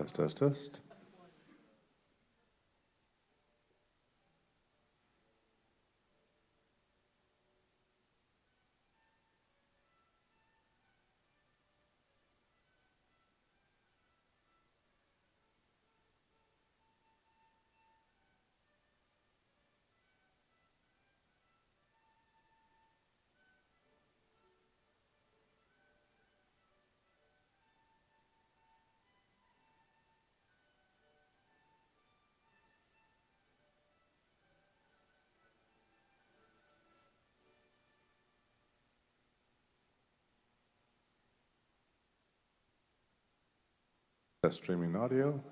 Test, test, test. Test streaming audio.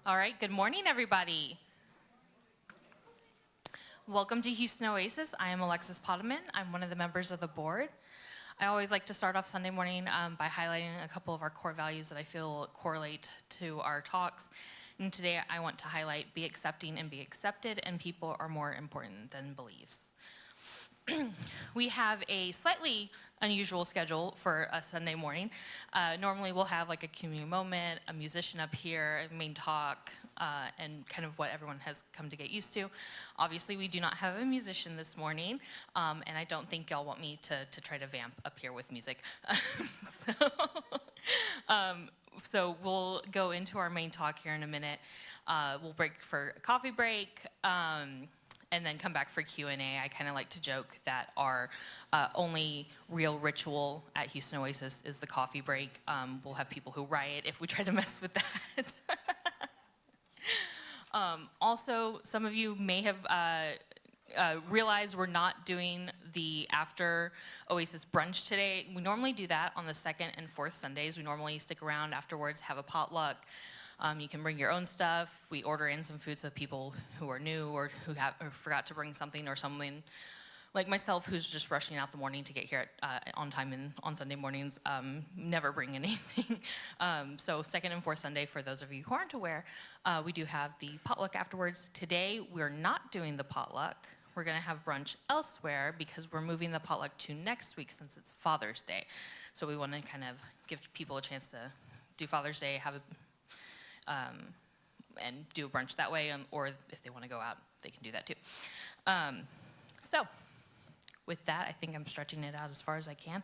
All right, good morning, everybody. Welcome to Houston Oasis. I am Alexis Potaman. I'm one of the members of the board. I always like to start off Sunday morning by highlighting a couple of our core values that I feel correlate to our talks. And today I want to highlight be accepting and be accepted, and people are more important than beliefs. We have a slightly unusual schedule for a Sunday morning. Normally we'll have like a community moment, a musician up here, a main talk, and kind of what everyone has come to get used to. Obviously we do not have a musician this morning, and I don't think y'all want me to try to vamp up here with music. So we'll go into our main talk here in a minute. We'll break for a coffee break. And then come back for Q&A. I kind of like to joke that our only real ritual at Houston Oasis is the coffee break. We'll have people who riot if we try to mess with that. Also, some of you may have realized we're not doing the after Oasis brunch today. We normally do that on the second and fourth Sundays. We normally stick around afterwards, have a potluck. You can bring your own stuff. We order in some food so people who are new or who forgot to bring something, or someone like myself who's just rushing out the morning to get here on time on Sunday mornings, never bring anything. So second and fourth Sunday, for those of you who aren't aware, we do have the potluck afterwards. Today, we're not doing the potluck. We're going to have brunch elsewhere because we're moving the potluck to next week since it's Father's Day. So we want to kind of give people a chance to do Father's Day, have a and do a brunch that way, or if they want to go out, they can do that too. So with that, I think I'm stretching it out as far as I can.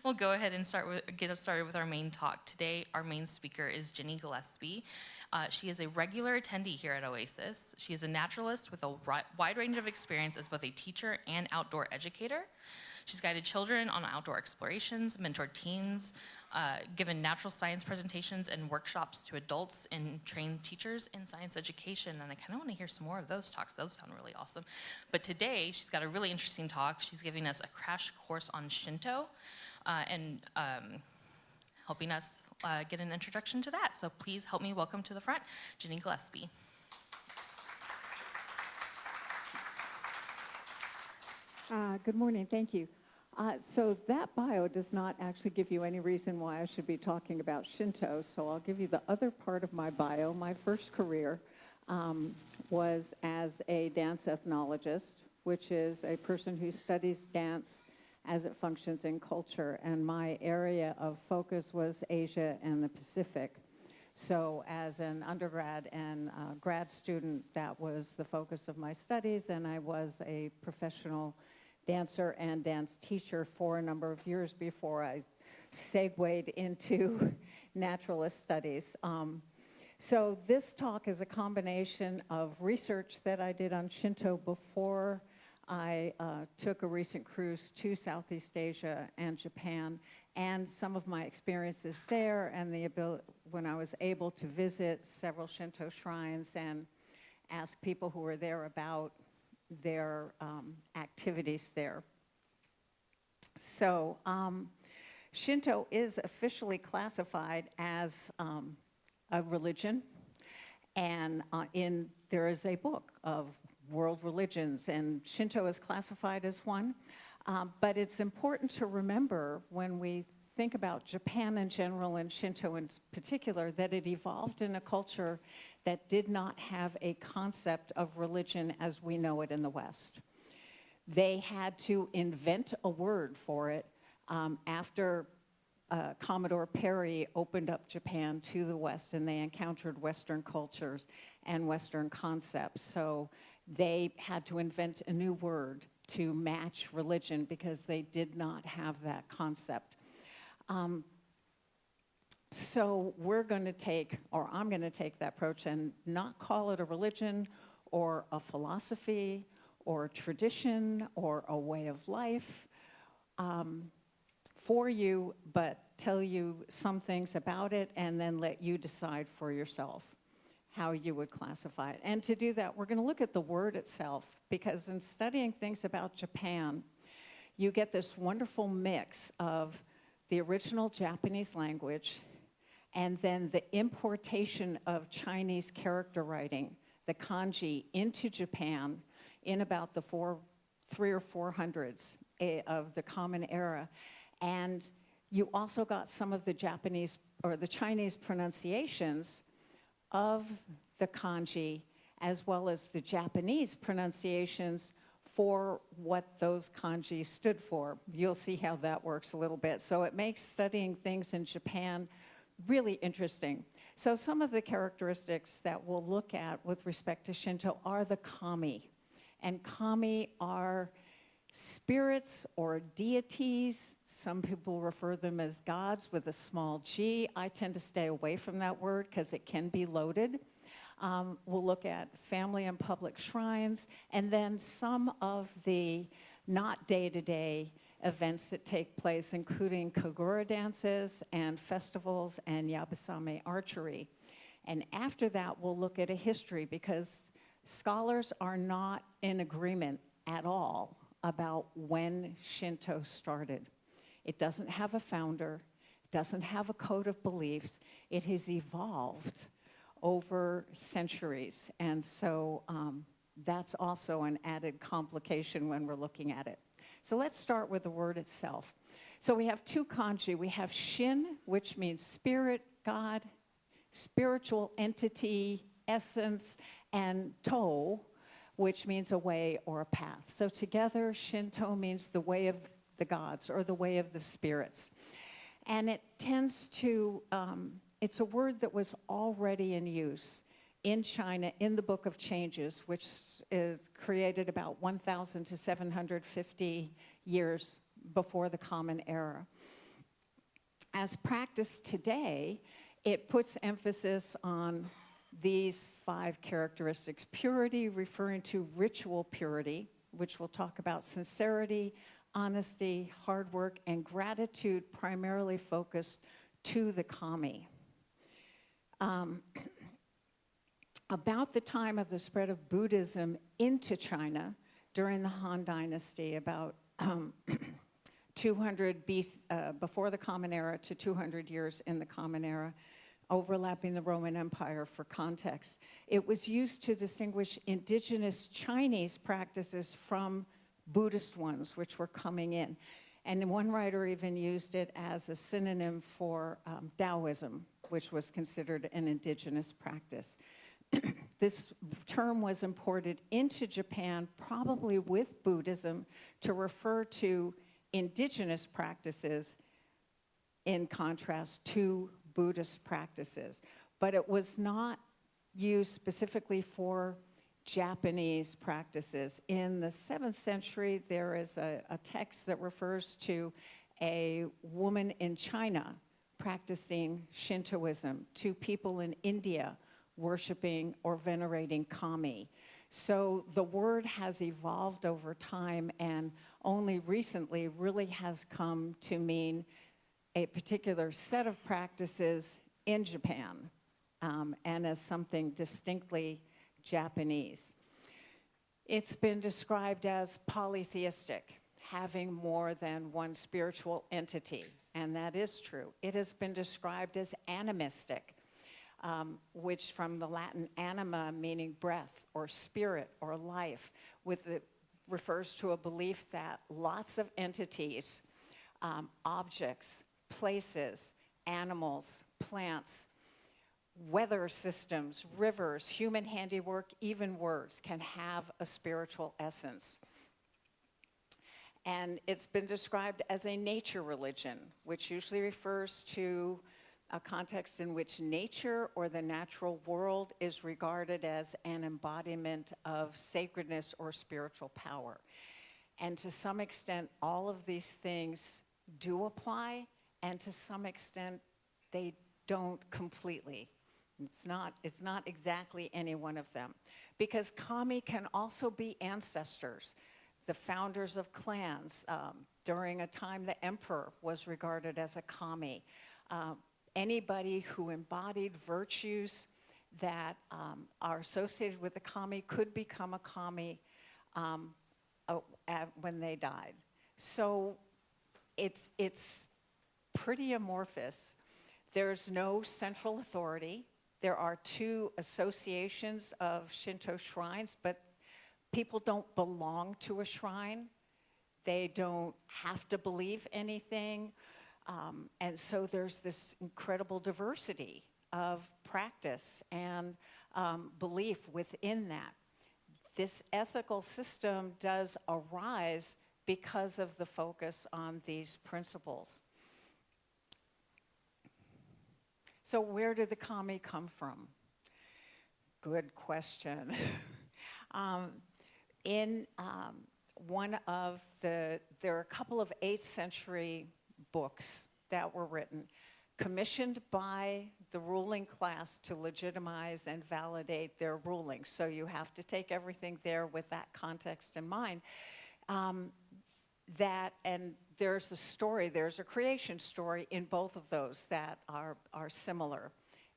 We'll go ahead and get us started with our main talk. Today, our main speaker is Jenny Gillespie. She is a regular attendee here at Oasis. She is a naturalist with a wide range of experience as both a teacher and outdoor educator. She's guided children on outdoor explorations, mentored teens, given natural science presentations and workshops to adults, and trained teachers in science education. And I kind of want to hear some more of those talks. Those sound really awesome. But today, she's got a really interesting talk. She's giving us a crash course on Shinto and helping us get an introduction to that. So please help me welcome to the front, Jenny Gillespie. Good morning, thank you. So that bio does not actually give you any reason why I should be talking about Shinto, so I'll give you the other part of my bio. My first career was as a dance ethnologist, which is a person who studies dance as it functions in culture, and my area of focus was Asia and the Pacific. So as an undergrad and grad student, that was the focus of my studies, and I was a professional dancer and dance teacher for a number of years before I segued into naturalist studies. So this talk is a combination of research that I did on Shinto before I took a recent cruise to Southeast Asia and Japan, and some of my experiences there, and when I was able to visit several Shinto shrines and ask people who were there about their activities there. So Shinto is officially classified as a religion, and there is a book of world religions, and Shinto is classified as one. But it's important to remember when we think about Japan in general and Shinto in particular, that it evolved in a culture that did not have a concept of religion as we know it in the West. They had to invent a word for it after Commodore Perry opened up Japan to the West, and they encountered Western cultures and Western concepts. So they had to invent a new word to match religion because they did not have that concept. So we're going to take, or I'm going to take that approach and not call it a religion or a philosophy or a tradition or a way of life for you, but tell you some things about it and then let you decide for yourself how you would classify it. And to do that, we're going to look at the word itself, because in studying things about Japan, you get this wonderful mix of the original Japanese language and then the importation of Chinese character writing, the kanji, into Japan in about the 300 or 400s of the Common Era. And you also got some of the Japanese or the Chinese pronunciations of the kanji, as well as the Japanese pronunciations for what those kanji stood for. You'll see how that works a little bit. So it makes studying things in Japan really interesting. So some of the characteristics that we'll look at with respect to Shinto are the kami. And kami are spirits or deities. Some people refer them as gods with a small g. I tend to stay away from that word because it can be loaded. We'll look at family and public shrines, and then some of the not day-to-day events that take place, including kagura dances and festivals and yabusame archery. And after that, we'll look at a history, because scholars are not in agreement at all about when Shinto started. It doesn't have a founder, doesn't have a code of beliefs. It has evolved over centuries, and so that's also an added complication when we're looking at it. So let's start with the word itself. So we have two kanji. We have shin, which means spirit, God, spiritual entity, essence, and to, which means a way or a path. So together, Shinto means the way of the gods or the way of the spirits. And it tends to, it's a word that was already in use in China in the Book of Changes, which is created about 1,000 to 750 years before the Common Era. As practiced today, it puts emphasis on these 5 characteristics. Purity, referring to ritual purity, which we'll talk about, sincerity, honesty, hard work, and gratitude, primarily focused to the kami. About the time of the spread of Buddhism into China during the Han Dynasty, about 200 BC, before the Common Era to 200 years in the Common Era, overlapping the Roman Empire for context. It was used to distinguish indigenous Chinese practices from Buddhist ones, which were coming in. And one writer even used it as a synonym for Taoism, which was considered an indigenous practice. This term was imported into Japan, probably with Buddhism, to refer to indigenous practices in contrast to Buddhist practices. But it was not used specifically for Japanese practices. In the 7th century, there is a text that refers to a woman in China practicing Shintoism, to people in India worshiping or venerating kami. So the word has evolved over time and only recently really has come to mean a particular set of practices in Japan, and as something distinctly Japanese. It's been described as polytheistic, having more than one spiritual entity, and that is true. It has been described as animistic, which from the Latin anima, meaning breath or spirit or life, refers to a belief that lots of entities, objects, places, animals, plants, weather systems, rivers, human handiwork, even words can have a spiritual essence. And it's been described as a nature religion, which usually refers to a context in which nature or the natural world is regarded as an embodiment of sacredness or spiritual power. And to some extent, all of these things do apply, and to some extent, they don't completely. It's not exactly any one of them. Because kami can also be ancestors, the founders of clans. During a time, the emperor was regarded as a kami. Anybody who embodied virtues that are associated with the kami could become a kami when they died. So it's pretty amorphous. There's no central authority. There are 2 associations of Shinto shrines, but people don't belong to a shrine. They don't have to believe anything. And so there's this incredible diversity of practice and belief within that. This ethical system does arise because of the focus on these principles. So where did the kami come from? Good question. There are a couple of 8th century books that were written, commissioned by the ruling class to legitimize and validate their rulings. So you have to take everything there with that context in mind. And there's a creation story in both of those that are similar.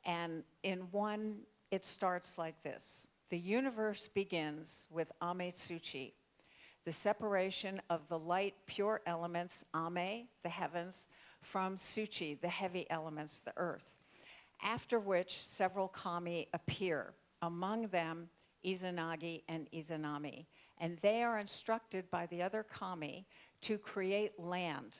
And in one, it starts like this. The universe begins with Ame Tsuchi, the separation of the light, pure elements, Ame, the heavens, from Tsuchi, the heavy elements, the earth. After which several kami appear, among them Izanagi and Izanami. And they are instructed by the other kami to create land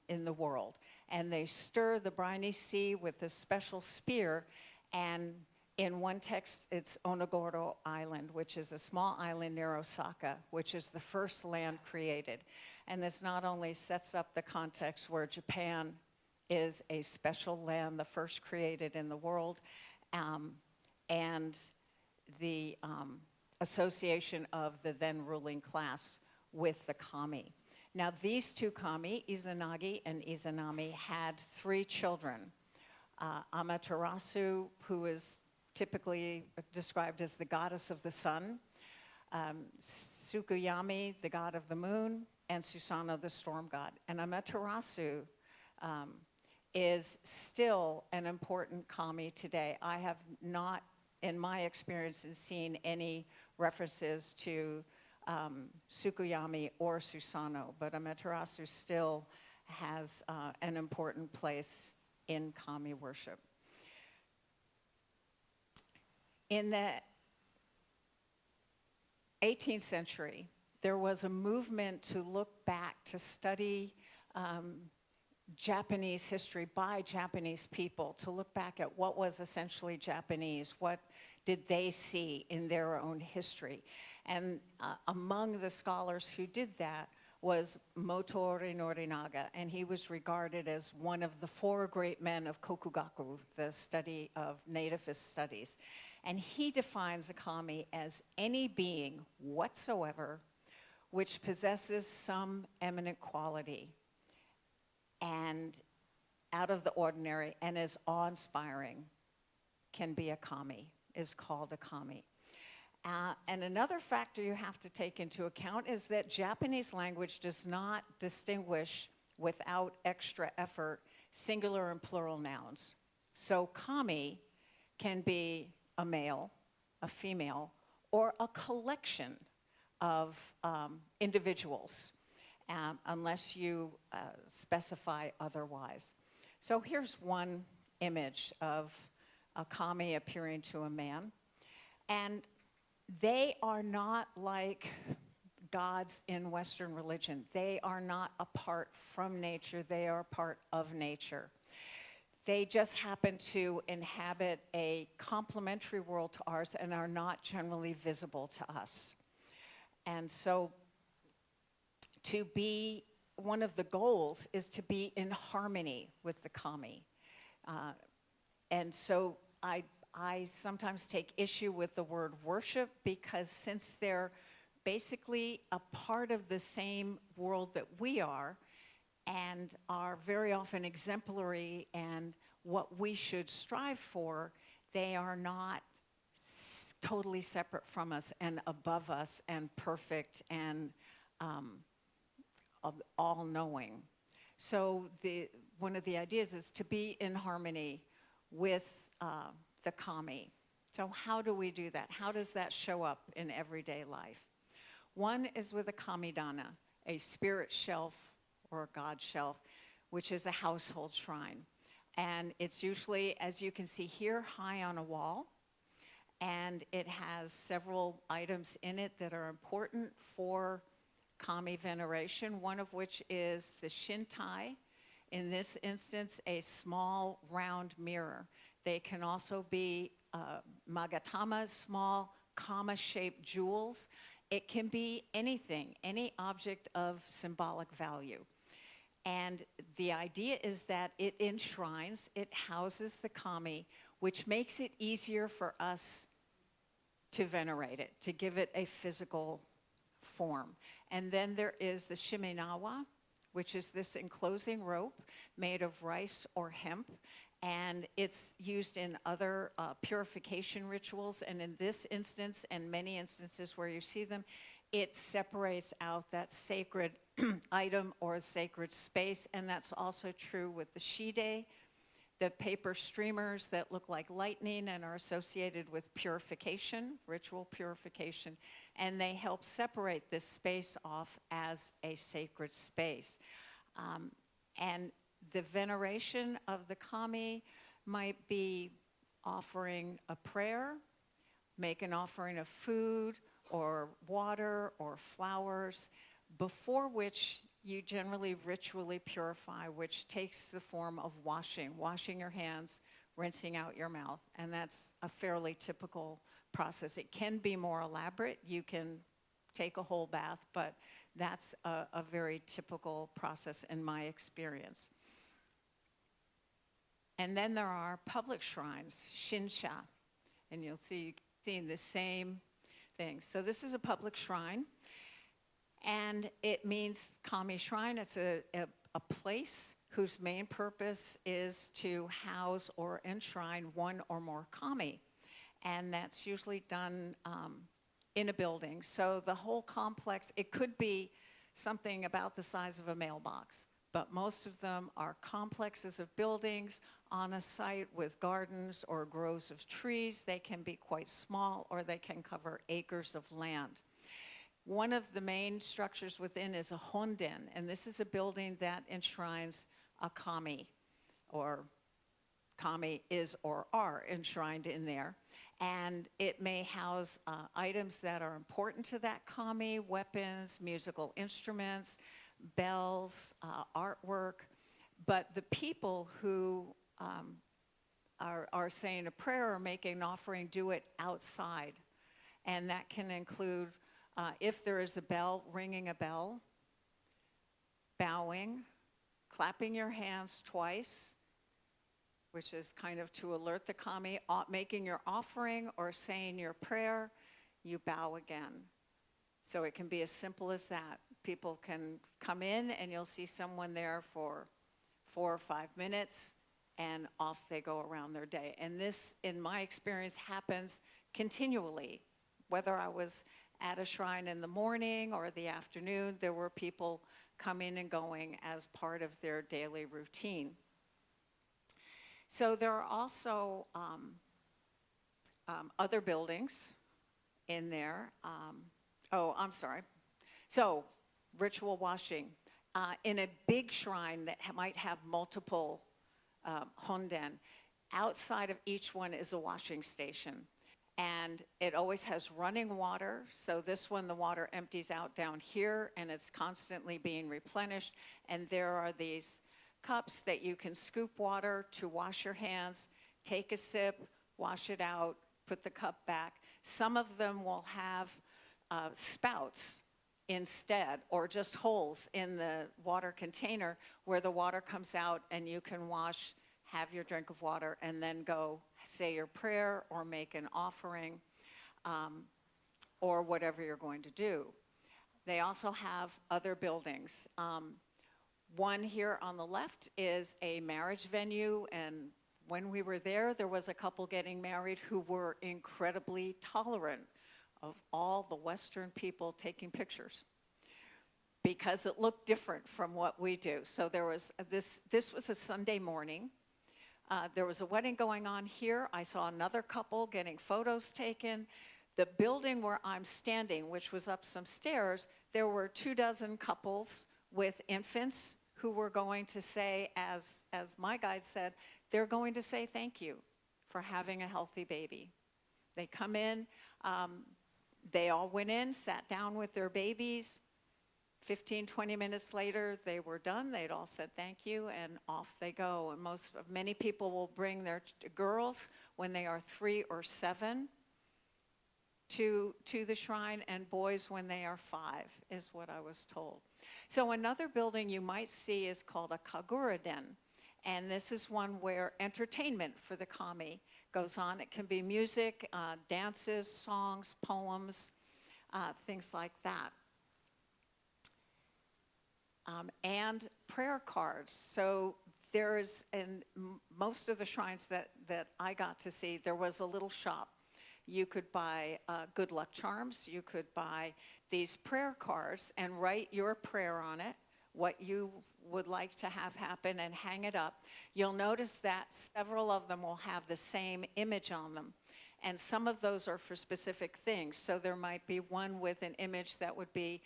in the world. And they stir the briny sea with a special spear, and in one text, it's Onogoro Island, which is a small island near Osaka, which is the first land created. And this not only sets up the context where Japan is a special land, the first created in the world, and the association of the then ruling class with the kami. Now, these 2 kami, Izanagi and Izanami, had 3 children. Amaterasu, who is typically described as the goddess of the sun, Tsukuyami, the god of the moon, and Susanoo, the storm god. And Amaterasu is still an important kami today. I have not, in my experiences, seen any references to Tsukuyami or Susanoo, but Amaterasu still has an important place in kami worship. In the 18th century, there was a movement to look back, to study Japanese history by Japanese people, to look back at what was essentially Japanese, what did they see in their own history. And among the scholars who did that was Motoori Norinaga, and he was regarded as one of the 4 great men of Kokugaku, the study of nativist studies. And he defines a kami as any being whatsoever which possesses some eminent quality and out of the ordinary and is awe-inspiring can be a kami, is called a kami. And another factor you have to take into account is that Japanese language does not distinguish without extra effort singular and plural nouns. So kami can be a male, a female, or a collection of individuals, unless you specify otherwise. So here's one image of a kami appearing to a man. And they are not like gods in Western religion. They are not apart from nature. They are part of nature. They just happen to inhabit a complementary world to ours and are not generally visible to us. And so to be, one of the goals is to be in harmony with the kami. And so I sometimes take issue with the word worship because since they're basically a part of the same world that we are and are very often exemplary and what we should strive for, they are not totally separate from us and above us and perfect and all-knowing. So one of the ideas is to be in harmony with the kami. So how do we do that? How does that show up in everyday life? One is with a kamidana, a spirit shelf or a god shelf, which is a household shrine. And it's usually, as you can see here, high on a wall. And it has several items in it that are important for kami veneration, one of which is the shintai. In this instance, a small round mirror. They can also be magatama, small kama-shaped jewels. It can be anything, any object of symbolic value. And the idea is that it enshrines, it houses the kami, which makes it easier for us to venerate it, to give it a physical form. And then there is the shimenawa, which is this enclosing rope made of rice or hemp. And it's used in other purification rituals. And in this instance, and many instances where you see them, it separates out that sacred item or a sacred space. And that's also true with the shide, the paper streamers that look like lightning and are associated with purification, ritual purification. And they help separate this space off as a sacred space. And the veneration of the kami might be offering a prayer, make an offering of food or water or flowers, before which you generally ritually purify, which takes the form of washing your hands, rinsing out your mouth. And that's a fairly typical process. It can be more elaborate. You can take a whole bath, but that's a very typical process in my experience. And then there are public shrines, shinsha, and you'll see the same thing. So this is a public shrine, and it means kami shrine. It's a place whose main purpose is to house or enshrine one or more kami, and that's usually done in a building. So the whole complex, it could be something about the size of a mailbox, but most of them are complexes of buildings on a site with gardens or groves of trees. They can be quite small, or they can cover acres of land. One of the main structures within is a honden, and this is a building that enshrines a kami, or kami is or are enshrined in there. And it may house items that are important to that kami, weapons, musical instruments, bells, artwork. But the people who are saying a prayer or making an offering do it outside. And that can include, if there is a bell, ringing a bell, bowing, clapping your hands twice, which is kind of to alert the kami, making your offering or saying your prayer, you bow again. So it can be as simple as that. People can come in and you'll see someone there for 4 or 5 minutes and off they go around their day. And this, in my experience, happens continually. Whether I was at a shrine in the morning or the afternoon, there were people coming and going as part of their daily routine. So there are also other buildings in there. I'm sorry. So ritual washing. In a big shrine that might have multiple honden, outside of each one is a washing station. And it always has running water. So this one, the water empties out down here and it's constantly being replenished. And there are these cups that you can scoop water to wash your hands, take a sip, wash it out, put the cup back. Some of them will have spouts instead, or just holes in the water container where the water comes out and you can wash, have your drink of water, and then go say your prayer or make an offering or whatever you're going to do. They also have other buildings. One here on the left is a marriage venue, and when we were there, there was a couple getting married who were incredibly tolerant of all the Western people taking pictures because it looked different from what we do. So there was this was a Sunday morning. There was a wedding going on here. I saw another couple getting photos taken. The building where I'm standing, which was up some stairs, there were 24 couples with infants who were going to say, as my guide said, they're going to say thank you for having a healthy baby. They come in, they all went in, sat down with their babies. 15, 20 minutes later, they were done. They'd all said thank you, and off they go. And many people will bring their girls when they are 3 or 7 to the shrine, and boys when they are 5, is what I was told. So another building you might see is called a Kagura Den, and this is one where entertainment for the kami goes on. It can be music, dances, songs, poems, things like that. And prayer cards. So there's, in most of the shrines that I got to see, there was a little shop. You could buy good luck charms. You could buy these prayer cards and write your prayer on it, what you would like to have happen, and hang it up. You'll notice that several of them will have the same image on them. And some of those are for specific things. So there might be one with an image that would be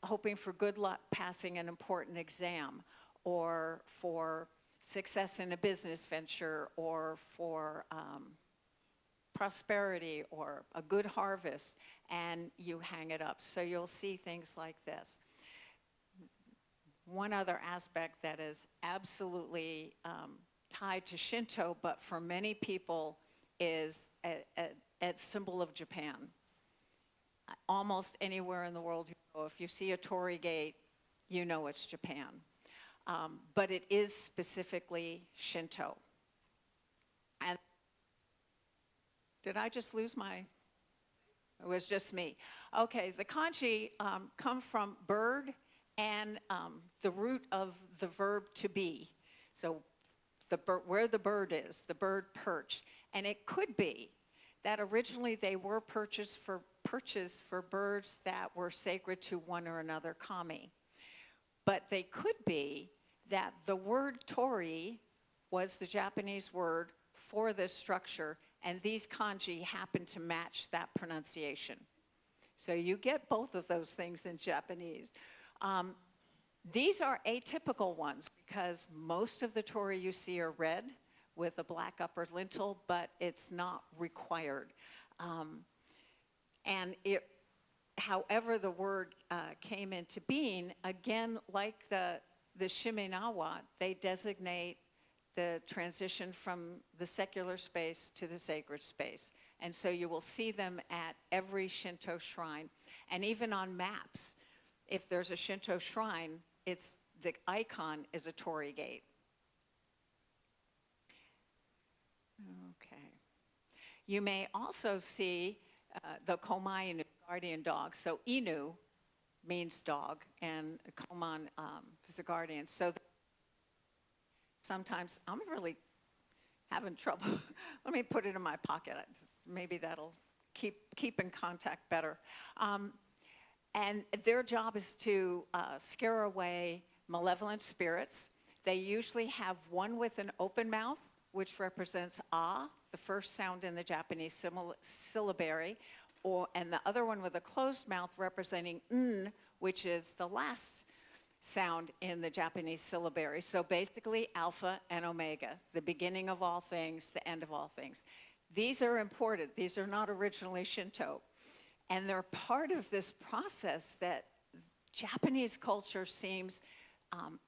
hoping for good luck passing an important exam, or for success in a business venture, or for prosperity, or a good harvest, and you hang it up. So you'll see things like this. One other aspect that is absolutely tied to Shinto, but for many people is a symbol of Japan. Almost anywhere in the world you go, if you see a torii gate, you know it's Japan. But it is specifically Shinto. And did I just lose my? It was just me. Okay, the kanji come from bird and the root of the verb to be. So where the bird is, the bird perched. And it could be that originally they were perches for birds that were sacred to one or another kami. But they could be that the word torii was the Japanese word for this structure, and these kanji happen to match that pronunciation. So you get both of those things in Japanese. These are atypical ones because most of the torii you see are red, with a black upper lintel, but it's not required. And however the word came into being, again, like the Shimenawa, they designate the transition from the secular space to the sacred space. And so you will see them at every Shinto shrine. And even on maps, if there's a Shinto shrine, the icon is a torii gate. Okay. You may also see the Komai Inu, guardian dog. So Inu means dog, and Koman is the guardian. So sometimes I'm really having trouble. Let me put it in my pocket. Maybe that'll keep in contact better. And their job is to scare away malevolent spirits. They usually have one with an open mouth, which represents ah, the first sound in the Japanese syllabary, and the other one with a closed mouth representing n, which is the last sound in the Japanese syllabary. So basically alpha and omega, the beginning of all things, the end of all things. These are imported. These are not originally Shinto. And they're part of this process that Japanese culture seems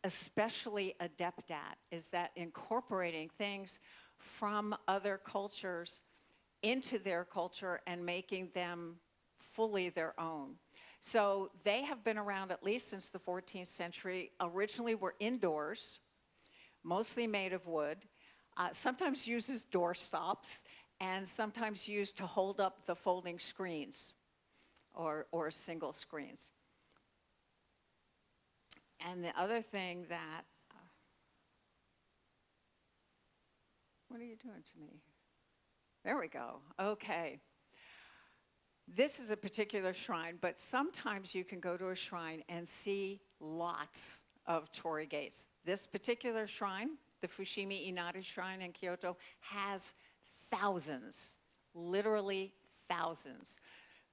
especially adept at, is that incorporating things from other cultures into their culture and making them fully their own. So they have been around at least since the 14th century. Originally were indoors, mostly made of wood, sometimes uses door stops, and sometimes used to hold up the folding screens or single screens. And the other thing that, what are you doing to me? There we go, okay. This is a particular shrine, but sometimes you can go to a shrine and see lots of torii gates. This particular shrine, the Fushimi Inari Shrine in Kyoto, has thousands, literally thousands.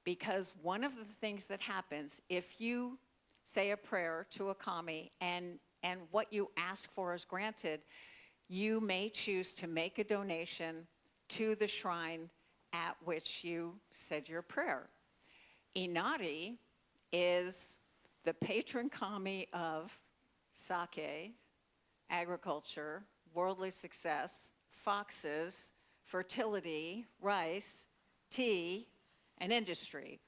Because one of the things that happens, if you say a prayer to a kami and what you ask for is granted, you may choose to make a donation to the shrine at which you said your prayer. Inari is the patron kami of sake, agriculture, worldly success, foxes, fertility, rice, tea, and industry.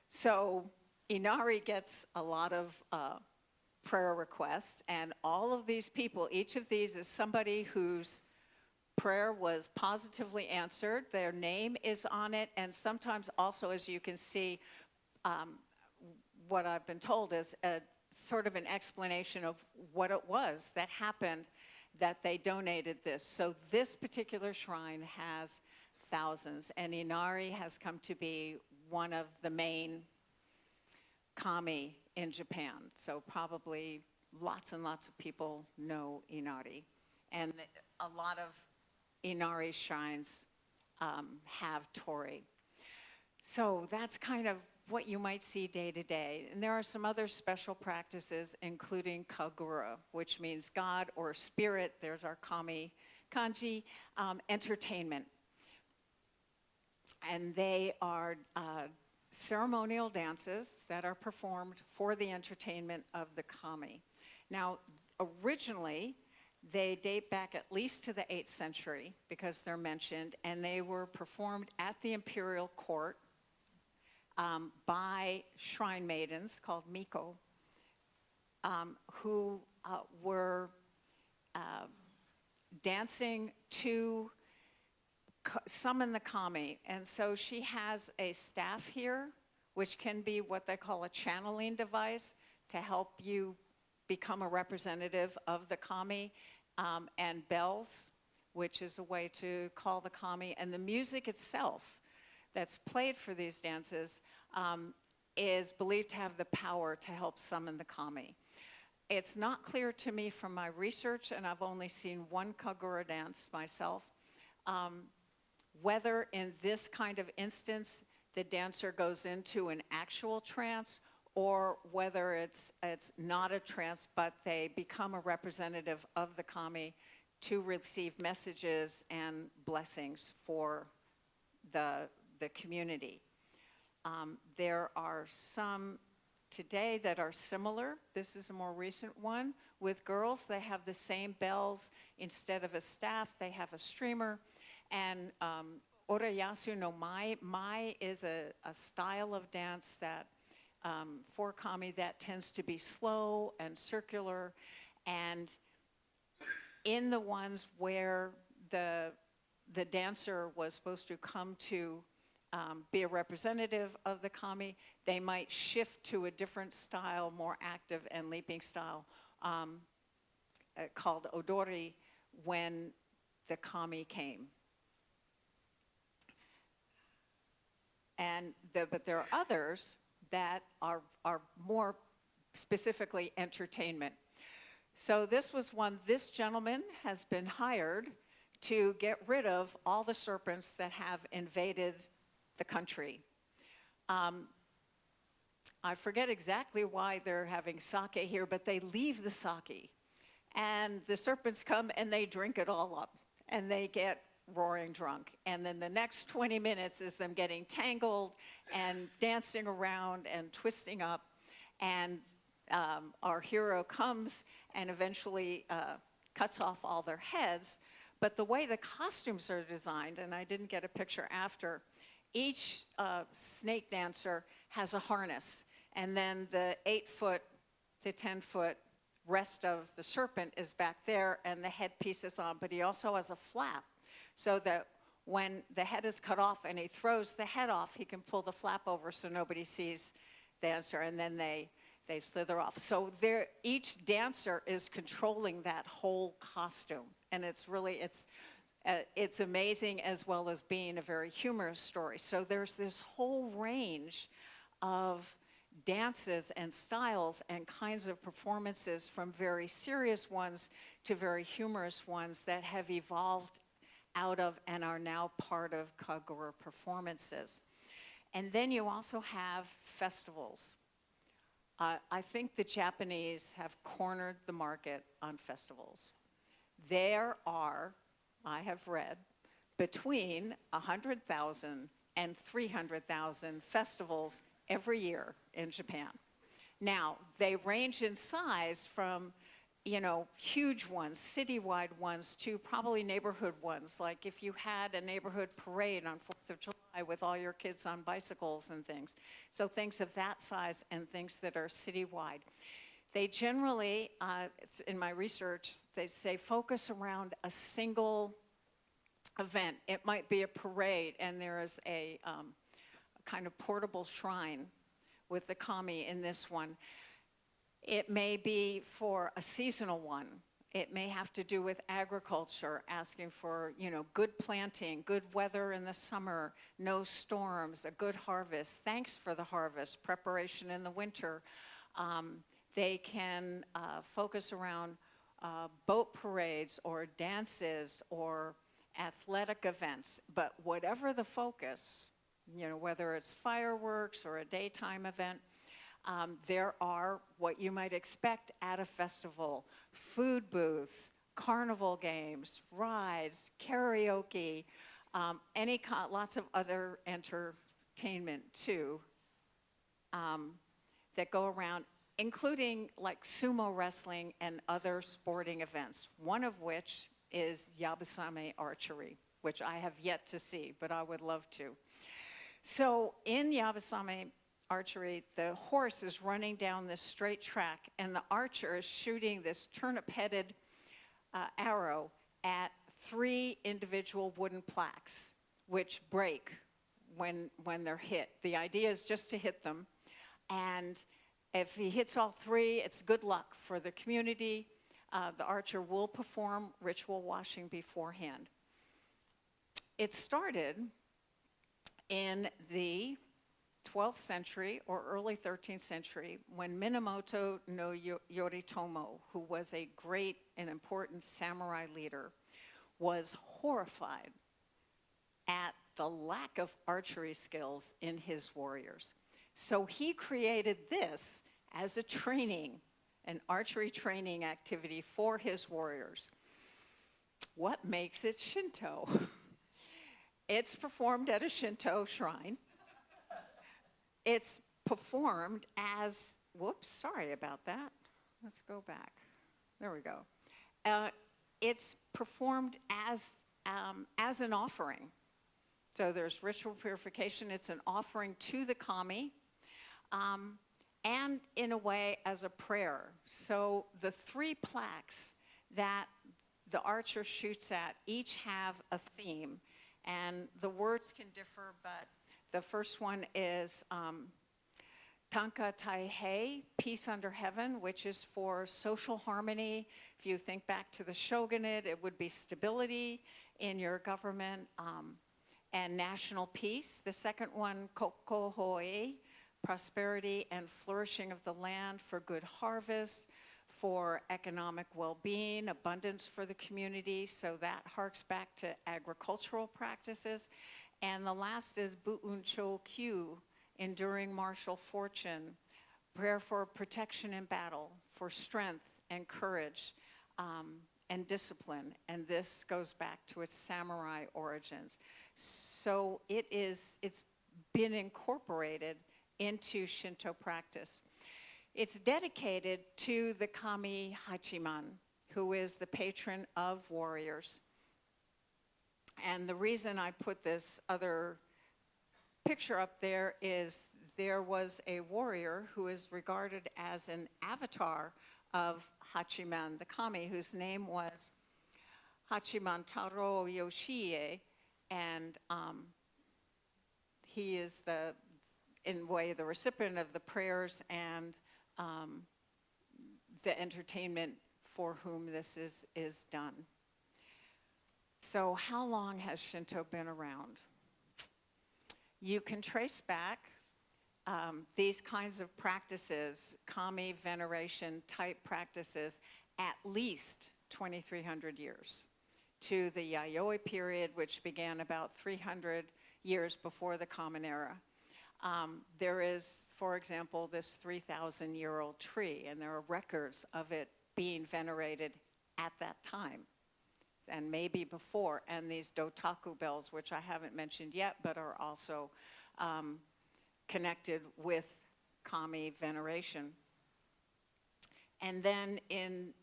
So Inari gets a lot of prayer requests, and all of these people, each of these is somebody whose prayer was positively answered. Their name is on it, and sometimes also, as you can see, what I've been told is a sort of an explanation of what it was that happened that they donated this. So this particular shrine has thousands, and Inari has come to be one of the main kami in Japan. So probably lots and lots of people know Inari. And a lot of Inari shrines have torii. So that's kind of what you might see day to day. And there are some other special practices, including kagura, which means God or spirit. There's our kami kanji, entertainment. And they are ceremonial dances that are performed for the entertainment of the kami. Now, originally, they date back at least to the 8th century because they're mentioned, and they were performed at the imperial court by shrine maidens called miko, who were dancing to summon the kami. And so she has a staff here, which can be what they call a channeling device to help you become a representative of the kami, and bells, which is a way to call the kami. And the music itself that's played for these dances is believed to have the power to help summon the kami. It's not clear to me from my research, and I've only seen one kagura dance myself, whether in this kind of instance the dancer goes into an actual trance, or whether it's not a trance, but they become a representative of the kami to receive messages and blessings for the community. There are some today that are similar. This is a more recent one. With girls, they have the same bells. Instead of a staff, they have a streamer. And Orayasu no Mai. Mai is a style of dance that, for kami, that tends to be slow and circular. And in the ones where the dancer was supposed to come to be a representative of the kami, they might shift to a different style, more active and leaping style, called odori, when the kami came. But there are others that are more specifically entertainment. So this was one. This gentleman has been hired to get rid of all the serpents that have invaded the country. I forget exactly why they're having sake here, but they leave the sake. And the serpents come and they drink it all up. And they get roaring drunk. And then the next 20 minutes is them getting tangled and dancing around and twisting up. And our hero comes and eventually cuts off all their heads. But the way the costumes are designed, and I didn't get a picture after, each snake dancer has a harness. And then the 8-foot to 10-foot rest of the serpent is back there and the headpiece is on. But he also has a flap so that when the head is cut off and he throws the head off, he can pull the flap over so nobody sees the dancer, and then they slither off. So each dancer is controlling that whole costume. And it's amazing, as well as being a very humorous story. So there's this whole range of dances and styles and kinds of performances, from very serious ones to very humorous ones, that have evolved out of and are now part of Kagura performances. And then you also have festivals. I think the Japanese have cornered the market on festivals. There are, I have read, between 100,000 and 300,000 festivals every year in Japan. Now, they range in size from, huge ones, citywide ones, to probably neighborhood ones. Like if you had a neighborhood parade on 4th of July with all your kids on bicycles and things. So things of that size and things that are citywide. They generally, in my research, they say focus around a single event. It might be a parade, and there is a kind of portable shrine with the kami in this one. It may be for a seasonal one. It may have to do with agriculture, asking for, good planting, good weather in the summer, no storms, a good harvest, thanks for the harvest, preparation in the winter. They can focus around boat parades or dances or athletic events. But whatever the focus, whether it's fireworks or a daytime event, there are what you might expect at a festival: food booths, carnival games, rides, karaoke, lots of other entertainment too that go around, including like sumo wrestling and other sporting events, one of which is Yabusame archery, which I have yet to see, but I would love to. So in Yabusame archery, the horse is running down this straight track, and the archer is shooting this turnip-headed arrow at 3 individual wooden plaques, which break when they're hit. The idea is just to hit them, and if he hits all 3, it's good luck for the community. The archer will perform ritual washing beforehand. It started in the 12th century or early 13th century, when Minamoto no Yoritomo, who was a great and important samurai leader, was horrified at the lack of archery skills in his warriors. So he created this as an archery training activity for his warriors. what makes it Shinto? It's performed at a Shinto shrine. It's performed as, whoops, sorry about that. Let's go back. There we go. It's performed as an offering. So there's ritual purification. It's an offering to the kami, and in a way as a prayer. So the 3 plaques that the archer shoots at each have a theme, and the words can differ, but the first one is Tanka Taihei, peace under heaven, which is for social harmony. If you think back to the shogunate, it would be stability in your government and national peace. The second one, Kokohoi, prosperity and flourishing of the land for good harvest, for economic well-being, abundance for the community. So that harks back to agricultural practices. And the last is Bu'uncho Kyu, enduring martial fortune, prayer for protection in battle, for strength and courage and discipline. And this goes back to its samurai origins. So it's been incorporated into Shinto practice. It's dedicated to the Kami Hachiman, who is the patron of warriors. And the reason I put this other picture up there is there was a warrior who is regarded as an avatar of Hachiman, the kami, whose name was Hachiman Taro Yoshie, and he is in a way, the recipient of the prayers and the entertainment for whom this is done. So how long has Shinto been around? You can trace back these kinds of practices, kami veneration type practices, at least 2,300 years to the Yayoi period, which began about 300 years before the Common Era. There is, for example, this 3,000-year-old tree, and there are records of it being venerated at that time, and maybe before, and these dotaku bells, which I haven't mentioned yet, but are also connected with kami veneration. And then in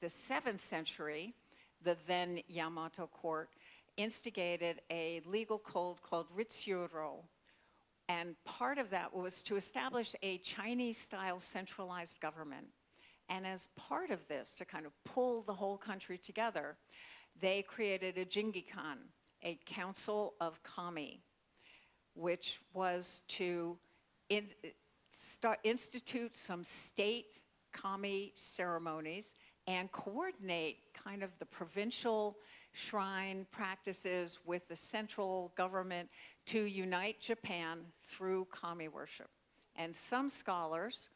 the 7th century, the then Yamato court instigated a legal code called Ritsyuro, and part of that was to establish a Chinese-style centralized government. And as part of this, to kind of pull the whole country together, they created a Jingikan, a council of kami, which was to institute some state kami ceremonies and coordinate kind of the provincial shrine practices with the central government to unite Japan through kami worship. And some scholars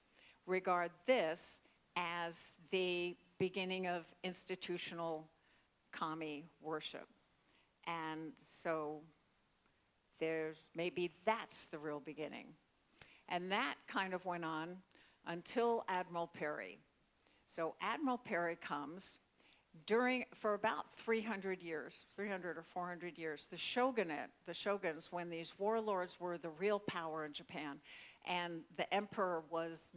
regard this as the beginning of institutional kami worship. And so maybe that's the real beginning. And that kind of went on until Admiral Perry. So Admiral Perry comes for about 300 years, 300 or 400 years, the shoguns, when these warlords were the real power in Japan, and the emperor was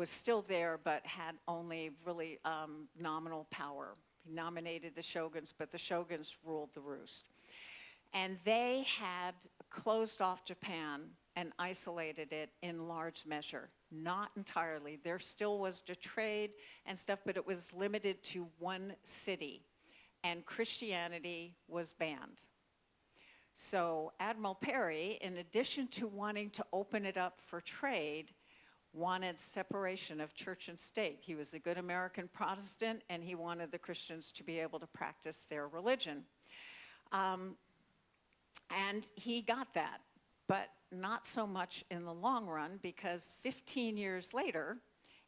still there, but had only really nominal power. He nominated the shoguns, but the shoguns ruled the roost. And they had closed off Japan and isolated it in large measure. Not entirely. There still was the trade and stuff, but it was limited to one city, and Christianity was banned. So Admiral Perry, in addition to wanting to open it up for trade, wanted separation of church and state. He was a good American Protestant, and he wanted the Christians to be able to practice their religion. And he got that, but not so much in the long run, because 15 years later,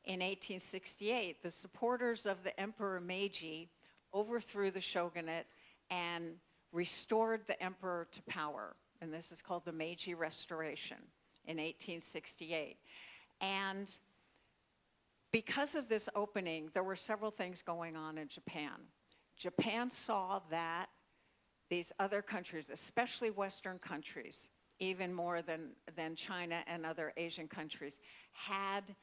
in 1868, the supporters of the Emperor Meiji overthrew the shogunate and restored the emperor to power. And this is called the Meiji Restoration in 1868. And because of this opening, there were several things going on in Japan. Japan saw that these other countries, especially Western countries, even more than China and other Asian countries, had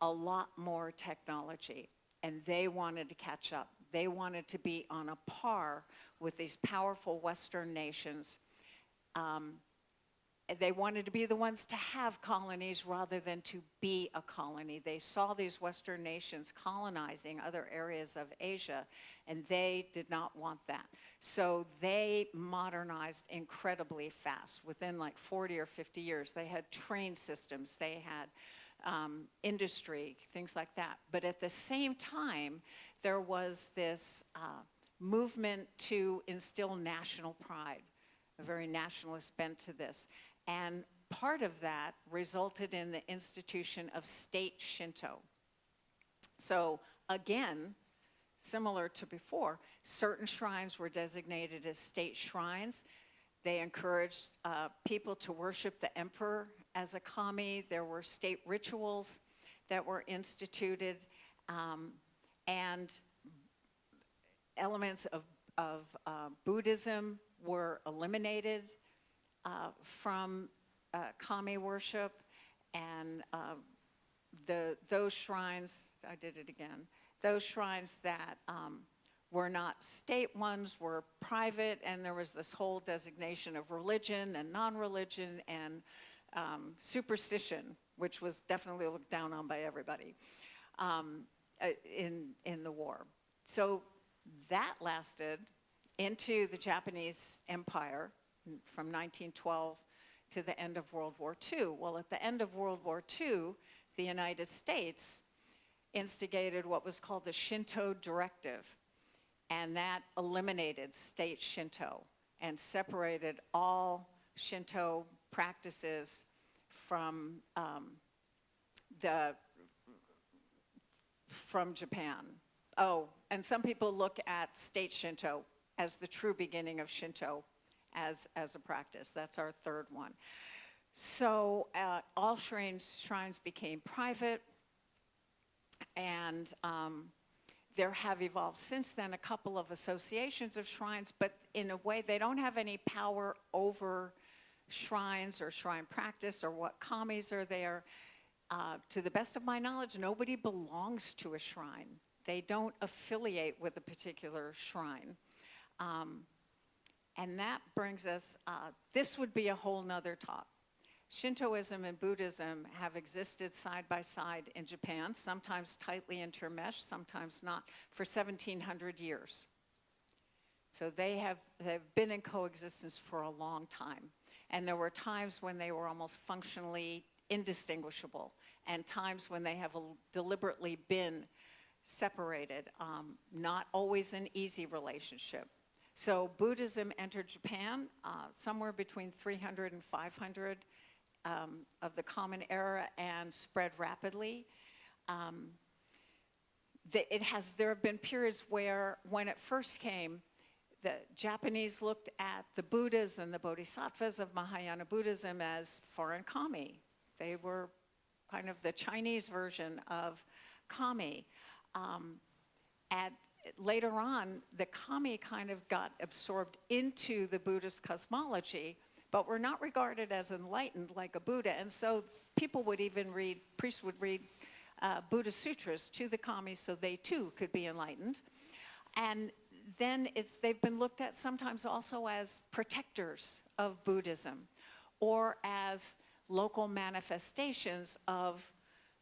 a lot more technology, and they wanted to catch up. They wanted to be on a par with these powerful Western nations. They wanted to be the ones to have colonies rather than to be a colony. They saw these Western nations colonizing other areas of Asia, and they did not want that. So they modernized incredibly fast. Within like 40 or 50 years, they had train systems, they had industry, things like that. But at the same time, there was this movement to instill national pride, a very nationalist bent to this. And part of that resulted in the institution of state Shinto. So again, similar to before, certain shrines were designated as state shrines. They encouraged people to worship the emperor as a kami. There were state rituals that were instituted, and elements of Buddhism were eliminated from kami worship, and those shrines, I did it again, those shrines that were not state ones were private, and there was this whole designation of religion and non-religion and superstition, which was definitely looked down on by everybody in the war. So that lasted into the Japanese Empire from 1912 to the end of World War II. Well, at the end of World War II, the United States instigated what was called the Shinto Directive, and that eliminated state Shinto and separated all Shinto practices from Japan. Oh, and some people look at state Shinto as the true beginning of Shinto as a practice. That's our third one. So all shrines became private, and there have evolved since then a couple of associations of shrines, but in a way they don't have any power over shrines or shrine practice or what kamis are there. To the best of my knowledge, nobody belongs to a shrine. They don't affiliate with a particular shrine. And that brings us, this would be a whole nother talk. Shintoism and Buddhism have existed side by side in Japan, sometimes tightly intermeshed, sometimes not, for 1,700 years. So they've been in coexistence for a long time. And there were times when they were almost functionally indistinguishable, and times when they have deliberately been separated, not always an easy relationship. So Buddhism entered Japan somewhere between 300 and 500 of the Common Era and spread rapidly. There have been periods where, when it first came, the Japanese looked at the Buddhas and the Bodhisattvas of Mahayana Buddhism as foreign kami. They were kind of the Chinese version of kami. Later on, the kami kind of got absorbed into the Buddhist cosmology, but were not regarded as enlightened like a Buddha. And so people would even priests would read Buddha sutras to the kami so they too could be enlightened. And then they've been looked at sometimes also as protectors of Buddhism, or as local manifestations of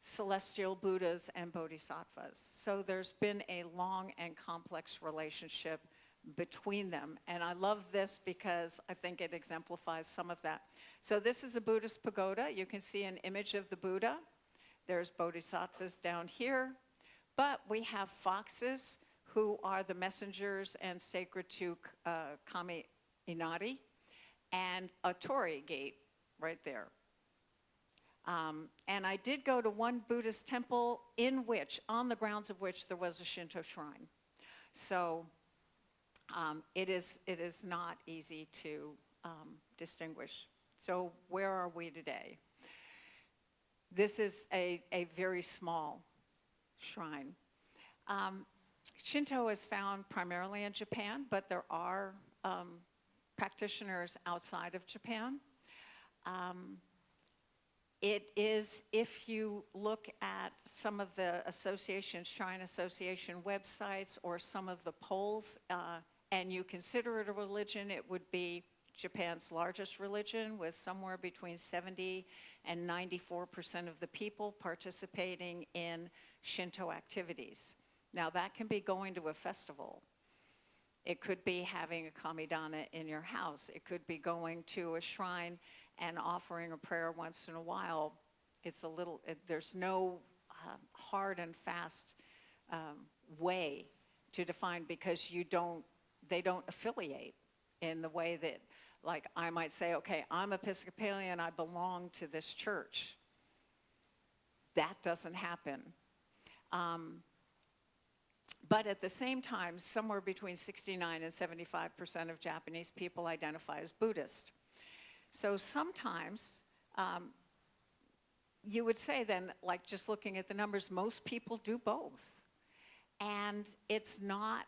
celestial Buddhas and Bodhisattvas. So there's been a long and complex relationship between them. And I love this because I think it exemplifies some of that. So this is a Buddhist pagoda. You can see an image of the Buddha. There's Bodhisattvas down here. But we have foxes who are the messengers and sacred to Kami Inari, and a torii gate right there. And I did go to one Buddhist temple on the grounds of which there was a Shinto shrine. So it is not easy to distinguish. So where are we today? This is a very small shrine. Shinto is found primarily in Japan, but there are practitioners outside of Japan. It is, if you look at some of the Shrine Association websites or some of the polls, and you consider it a religion, it would be Japan's largest religion, with somewhere between 70 and 94% of the people participating in Shinto activities. Now, that can be going to a festival. It could be having a kamidana in your house. It could be going to a shrine and offering a prayer once in a while. There's no hard and fast way to define, because they don't affiliate in the way that, like, I might say, okay, I'm Episcopalian, I belong to this church. That doesn't happen. But at the same time, somewhere between 69 and 75% of Japanese people identify as Buddhist. So sometimes you would say then, like, just looking at the numbers, most people do both. And it's not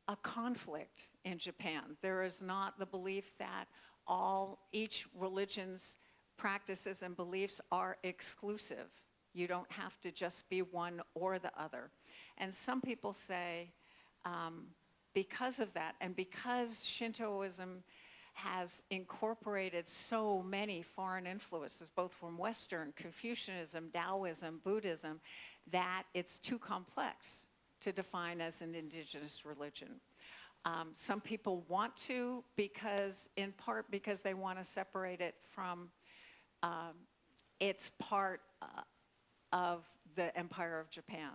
a conflict in Japan. There is not the belief that each religion's practices and beliefs are exclusive. You don't have to just be one or the other. And some people say, because of that, and because Shintoism has incorporated so many foreign influences, both from Western, Confucianism, Taoism, Buddhism, that it's too complex to define as an indigenous religion. Some people want to, in part because they want to separate it from its part of the Empire of Japan,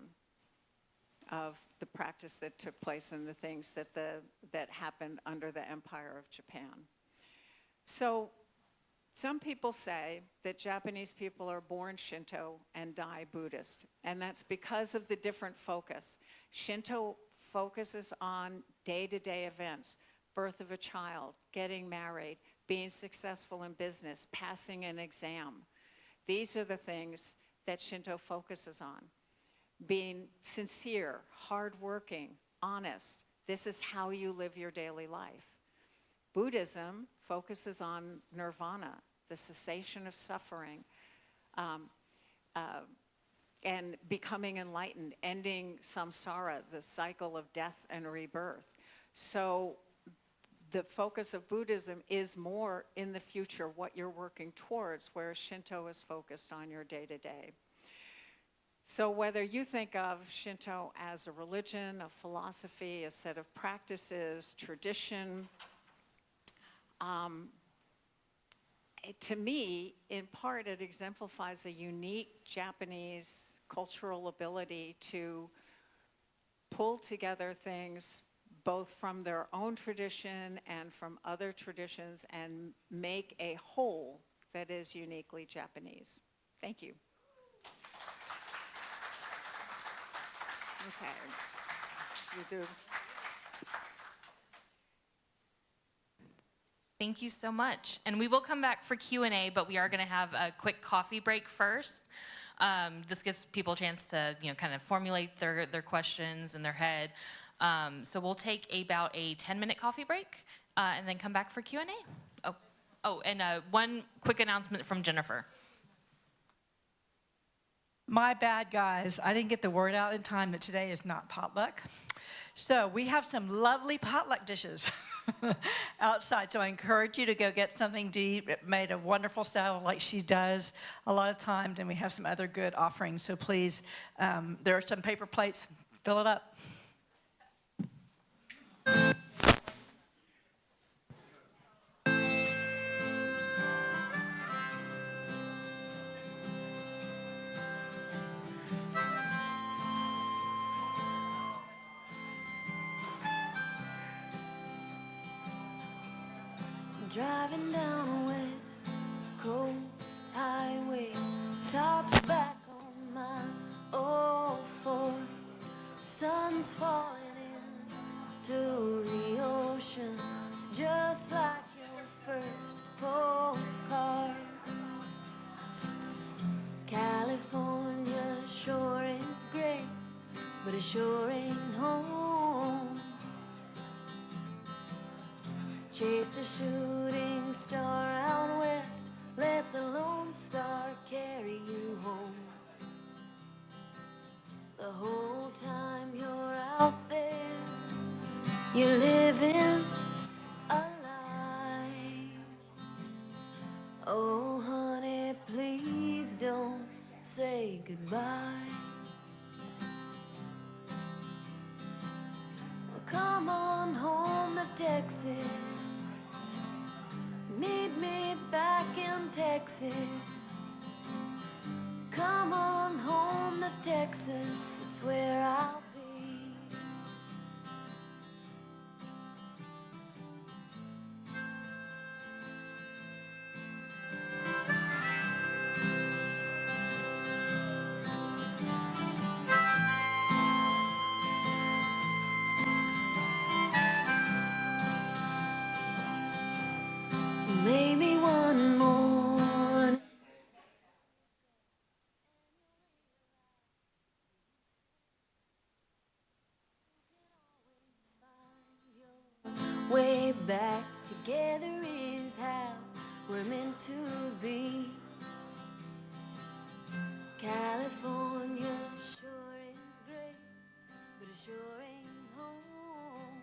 of the practice that took place and the things that happened under the Empire of Japan. So some people say that Japanese people are born Shinto and die Buddhist, and that's because of the different focus. Shinto focuses on day-to-day events: birth of a child, getting married, being successful in business, passing an exam. These are the things that Shinto focuses on. Being sincere, hardworking, honest. This is how you live your daily life. Buddhism focuses on nirvana, the cessation of suffering, and becoming enlightened, ending samsara, the cycle of death and rebirth. So the focus of Buddhism is more in the future, what you're working towards, whereas Shinto is focused on your day-to-day. So whether you think of Shinto as a religion, a philosophy, a set of practices, tradition, to me, in part, it exemplifies a unique Japanese cultural ability to pull together things both from their own tradition and from other traditions and make a whole that is uniquely Japanese. Thank you. Okay. You do. Thank you so much. And we will come back for Q&A, but we are going to have a quick coffee break first. This gives people a chance to, kind of formulate their questions in their head. So we'll take about a 10-minute coffee break and then come back for Q&A. And one quick announcement from Jennifer. My bad, guys. I didn't get the word out in time that today is not potluck. So we have some lovely potluck dishes outside. So I encourage you to go get something to eat. It made a wonderful salad like she does a lot of times, and we have some other good offerings. So please, there are some paper plates. Fill it up. Driving down a West Coast highway, tops back on my old Ford. Sun's falling into the ocean, just like your first postcard. California sure is great, but it sure ain't home. Chased a shooting star out west, let the lone star carry you home. The whole time you're out there, you're living a lie. Oh honey, please don't say goodbye. Well, come on home to Texas, meet me back in Texas. Come on home to Texas, it's where I'll be. Maybe one morning way back together is how we're meant to be. California sure is great, but it sure ain't home.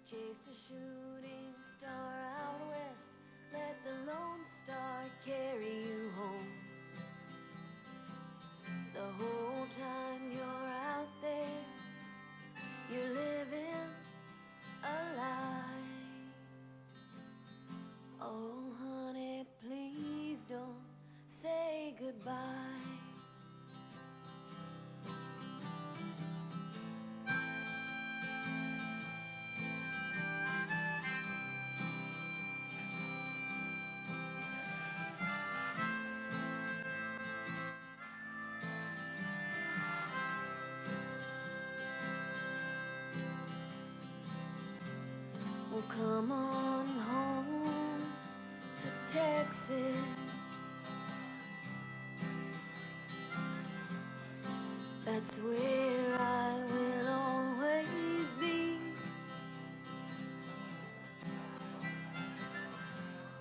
Chased a shooting star out west, let the lone star carry you home. The whole time you're out there, you're living a lie. Oh honey, please don't say goodbye. Well, come on home to Texas. That's where I will always be.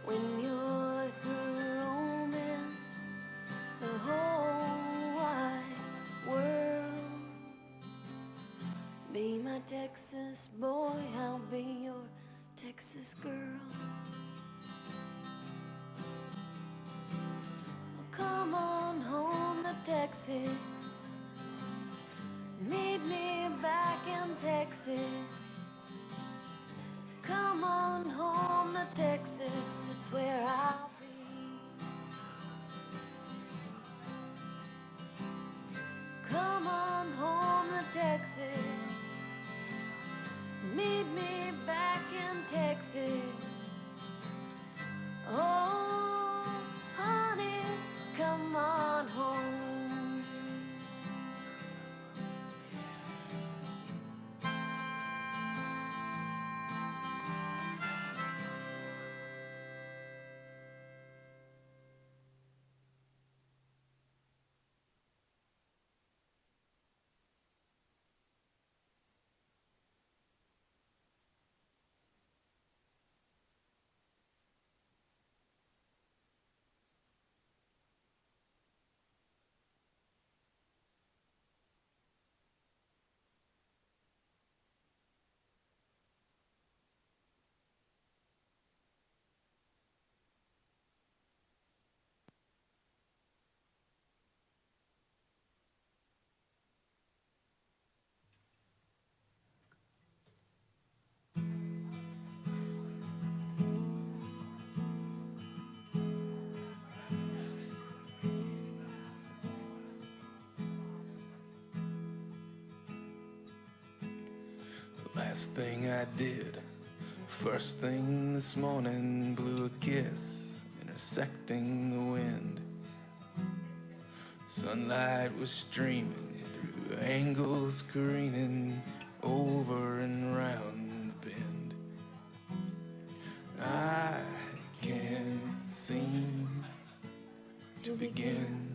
When you're through roaming the whole wide world, be my Texas boy, I'll be your Texas girl. Well, come on home to Texas, meet me back in Texas. Come on home to Texas, it's where I'll be. Come on home to Texas, meet me back in Texas. Oh, honey, come on home. Last thing I did, first thing this morning, blew a kiss, intersecting the wind. Sunlight was streaming through angles, careening over and round the bend. I can't seem to begin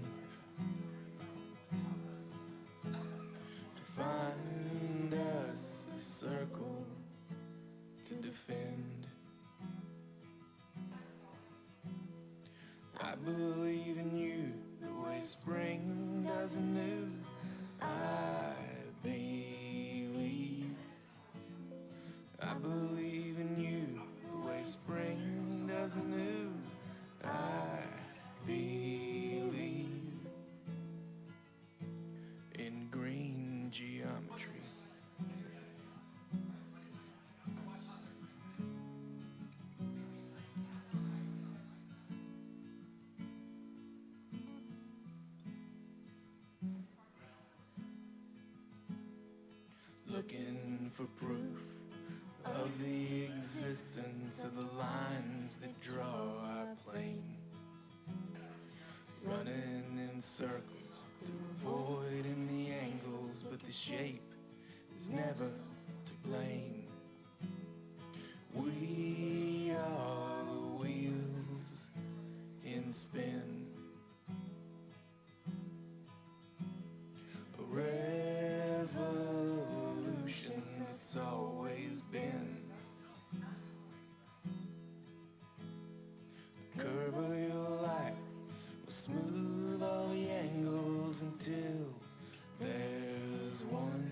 believe in you the way spring does anew. I believe. I believe in you the way spring does anew. I believe in green geometry. Looking for proof of the existence of the lines that draw our plane. Running in circles through a void in the angles, but the shape is never to blame. We are the wheels in spin. A revolution that's always been. The curve of your light will smooth all the angles until there's one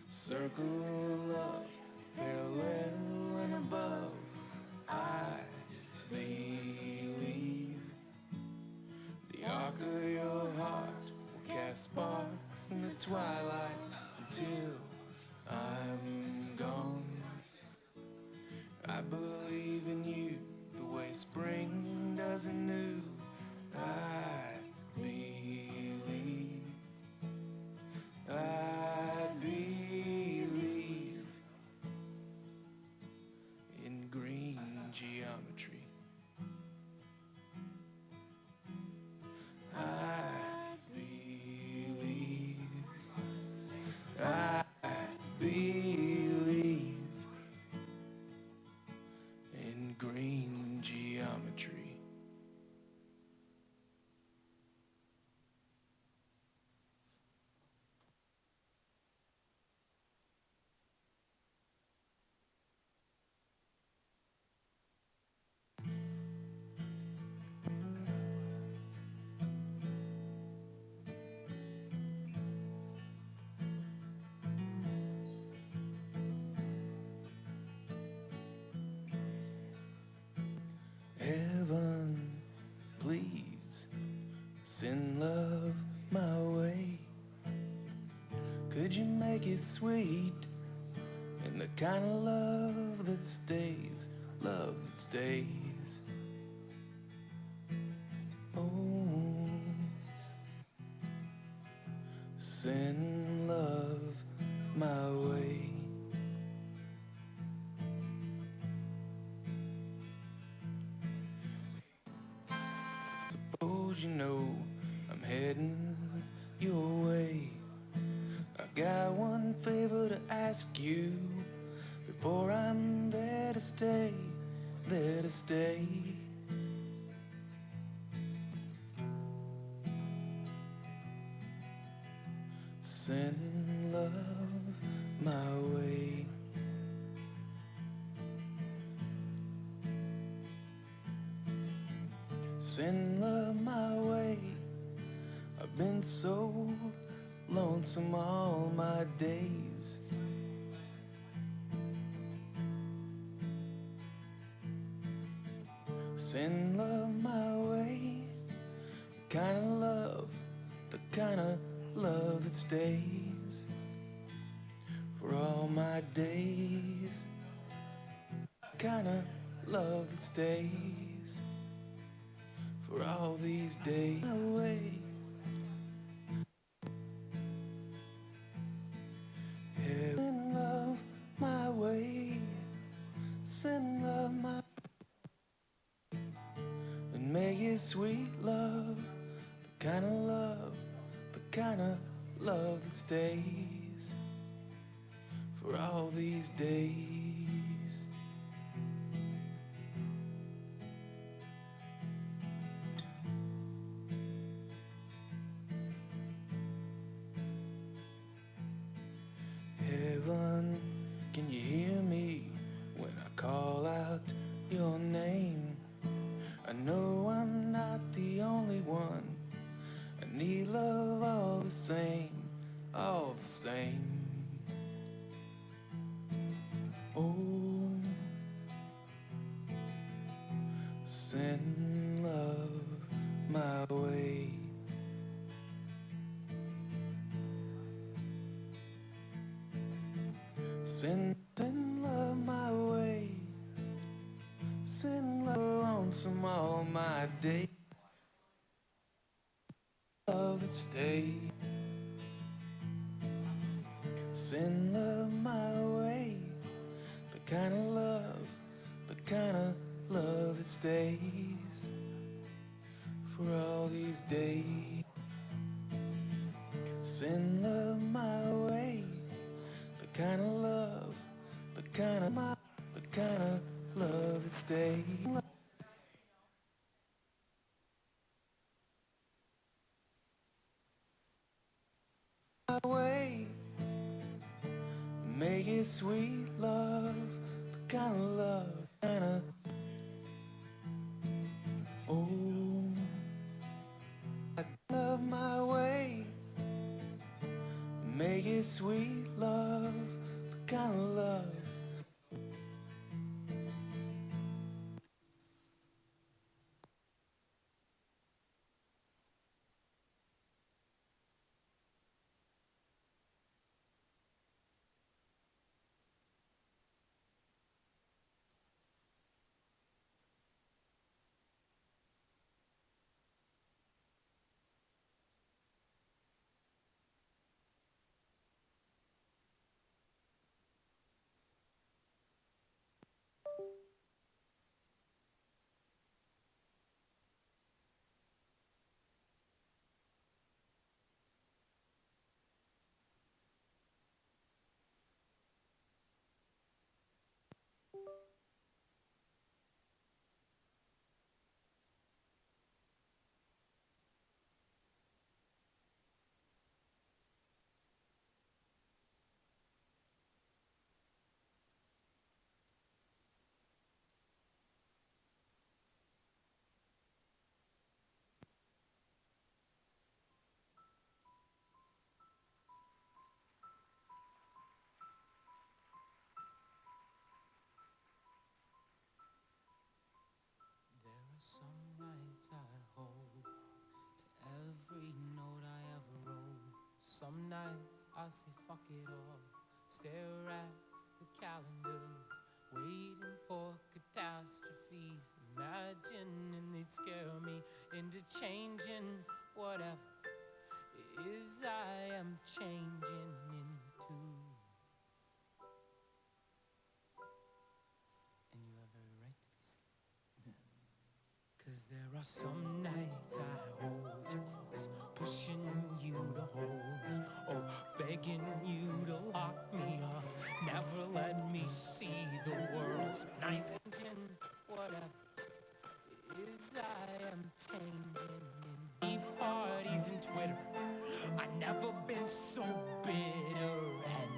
circle of parallel and above. I believe the arc of your heart will cast sparks in the twilight until I'm gone. I believe in you the way spring does anew. I believe. I believe in green geometry. I believe. I believe in green geometry. Heaven, please send love my way. Could you make it sweet and the kind of love that stays, love that stays? Oh, send love my way. Suppose you know I'm heading your way. I got one favor to ask you before I'm there to stay, there to stay. Send love my way. Send love my way. I've been so lonesome all my days. Send love my way. The kind of love, the kind of love that stays for all my days. The kind of love that stays for all these days away. Send love my way. Send love my and make it sweet love, the kind of love, the kind of love that stays for all these days. Heaven, can you hear me when I call out your name? I know I'm love all the same, all the same. Oh, send love my way. Send love my way. Send love lonesome all my days. Love that stays. Send love my way. The kind of love that stays for all these days. Send love my way. The kind of love that stays. My way. Make it sweet love, the kind of love, oh, I love my way. Make it sweet love, the kind of love. There are some nights I hold to every note I ever wrote. Some nights I say fuck it all, stare at the calendar, waiting for catastrophes, imagining they'd scare me into changing whatever it is I am changing into. And you have every right to be scared. 'Cause there are some nights I hold you close, pushing you to hold me, oh, begging you to lock me up, never let me see the world. Some nights thinking whatever it is I am changing in. Parties and Twitter, I've never been so bitter. And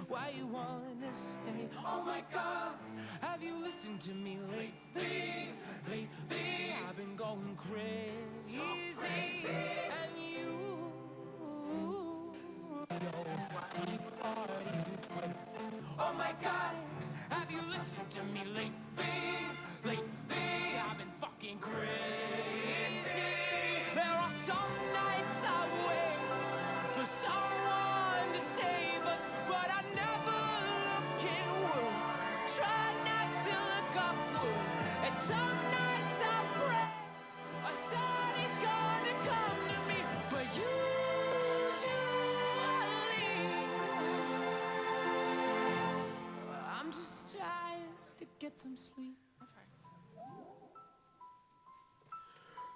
why you wanna stay? Oh my God, have you listened to me lately? Lately, I've been going crazy, so crazy. And you, deep parties and Twitter. Oh my God, have you listened to me lately? Lately, I've been fucking crazy. There are some nights I wait for someone to save us, but I never look inward. Try not to look upward. And some nights I pray a sun is gonna come to me, but usually I'm just trying to get some sleep.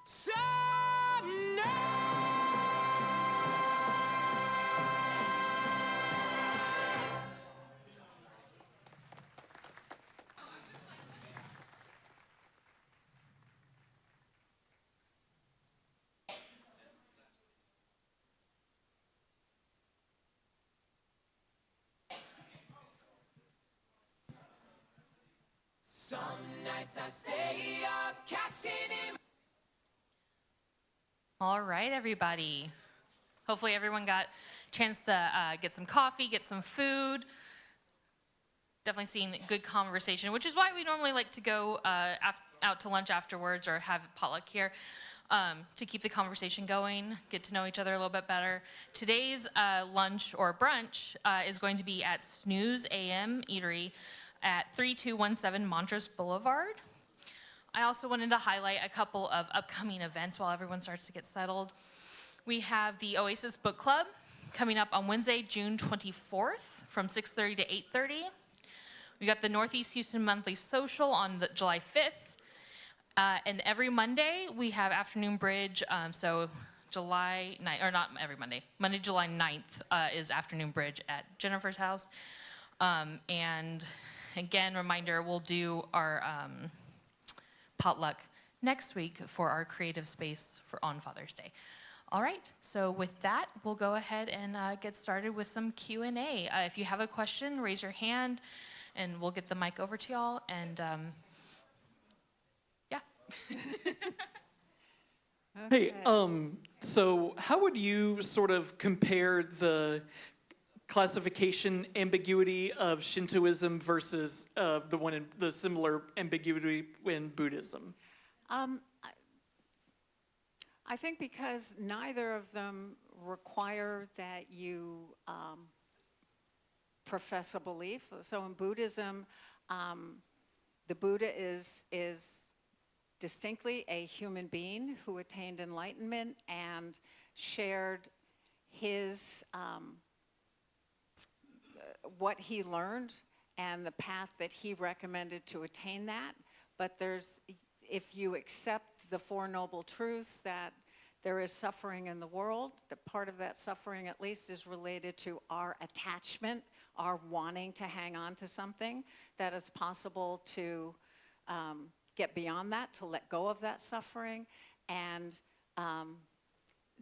Some nights. Some nights I stay up, cashing in. All right, everybody. Hopefully everyone got a chance to get some coffee, get some food. Definitely seeing good conversation, which is why we normally like to go out to lunch afterwards or have potluck here to keep the conversation going, get to know each other a little bit better. Today's lunch or brunch is going to be at Snooze AM Eatery at 3217 Montrose Boulevard. I also wanted to highlight a couple of upcoming events while everyone starts to get settled. We have the Oasis Book Club coming up on Wednesday, June 24th from 6:30 to 8:30. We got the Northeast Houston Monthly Social on July 5th. And every Monday, we have afternoon bridge. So July 9th, or not every Monday, Monday, July 9th is afternoon bridge at Jennifer's house. And again, reminder, we'll do our potluck next week for our creative space on Father's Day. All right, so with that, we'll go ahead and get started with some Q&A. If you have a question, raise your hand, and we'll get the mic over to y'all. And yeah. Hey, so how would you sort of compare the classification ambiguity of Shintoism versus the similar ambiguity in Buddhism? I think because neither of them require that you profess a belief. So in Buddhism, the Buddha is distinctly a human being who attained enlightenment and shared his what he learned and the path that he recommended to attain that. But if you accept the Four Noble Truths that there is suffering in the world, that part of that suffering at least is related to our attachment, our wanting to hang on to something, that it's possible to get beyond that, to let go of that suffering, and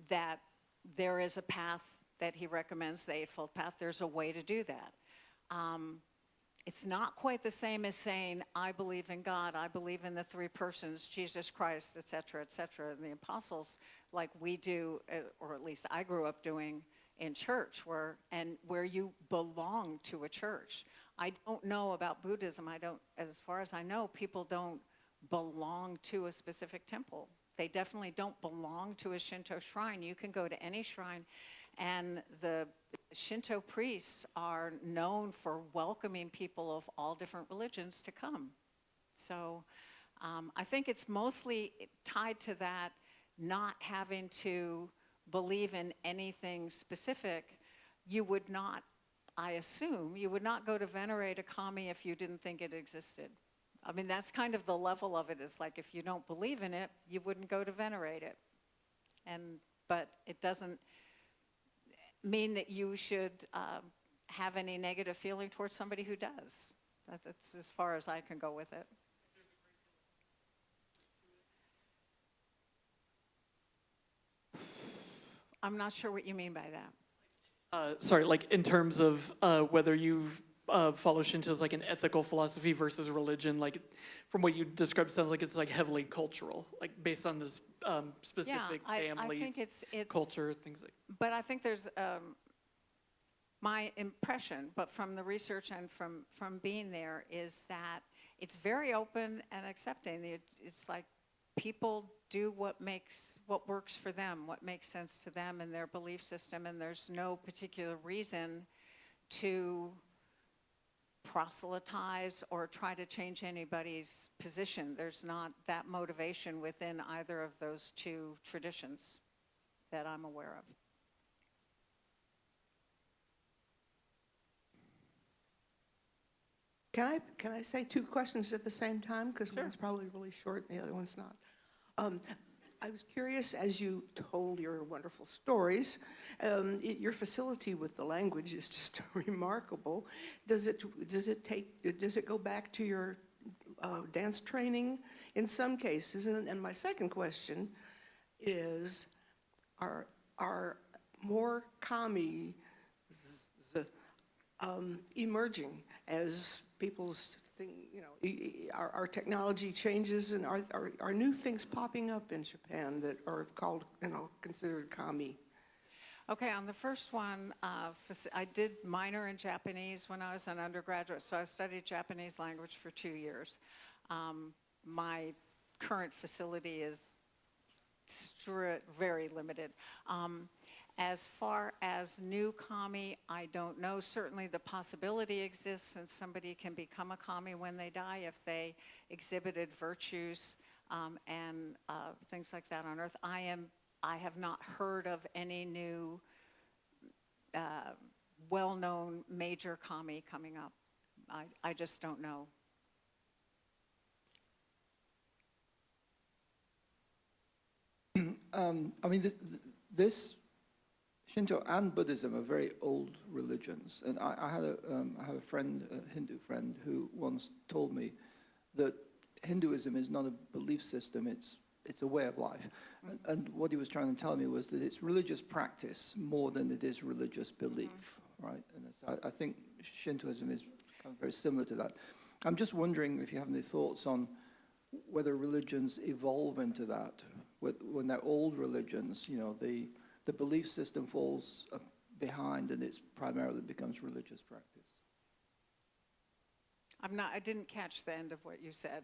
that there is a path that he recommends, the Eightfold Path. There's a way to do that. It's not quite the same as saying, I believe in God, I believe in the three persons, Jesus Christ, et cetera, and the apostles, like we do, or at least I grew up doing in church, where you belong to a church. I don't know about Buddhism. As far as I know, people don't belong to a specific temple. They definitely don't belong to a Shinto shrine. You can go to any shrine, and the Shinto priests are known for welcoming people of all different religions to come. So I think it's mostly tied to that, not having to believe in anything specific. You would not, I assume, you would not go to venerate a kami if you didn't think it existed. I mean, that's kind of the level of it. Is like, if you don't believe in it, you wouldn't go to venerate it. But it doesn't mean that you should have any negative feeling towards somebody who does. That's as far as I can go with it. I'm not sure what you mean by that. Sorry, like in terms of whether you follow Shinto as like an ethical philosophy versus religion, like from what you described, it sounds like it's like heavily cultural, like based on this specific families, I think it's culture, things like. But I think there's my impression, but from the research and from being there, is that it's very open and accepting. It's like people do what works for them, what makes sense to them and their belief system, and there's no particular reason to proselytize or try to change anybody's position. There's not that motivation within either of those two traditions that I'm aware of. Can I say two questions at the same time? Because Sure. one's probably really short and the other one's not. I was curious, as you told your wonderful stories, your facility with the language is just remarkable. Does it go back to your dance training in some cases? And my second question is, are more kami emerging as people's our technology changes, and are new things popping up in Japan that are called, considered kami? Okay, on the first one, I did minor in Japanese when I was an undergraduate, so I studied Japanese language for 2 years. My current facility is very limited. As far as new kami, I don't know. Certainly the possibility exists, and somebody can become a kami when they die if they exhibited virtues and things like that on earth. I have not heard of any new well-known major kami coming up. I just don't know. I mean, this Shinto and Buddhism are very old religions, and I have a friend, a Hindu friend, who once told me that Hinduism is not a belief system; it's a way of life. And what he was trying to tell me was that it's religious practice more than it is religious belief, right? And I think Shintoism is kind of very similar to that. I'm just wondering if you have any thoughts on whether religions evolve into that. When they're old religions, the belief system falls behind and it primarily becomes religious practice. I didn't catch the end of what you said.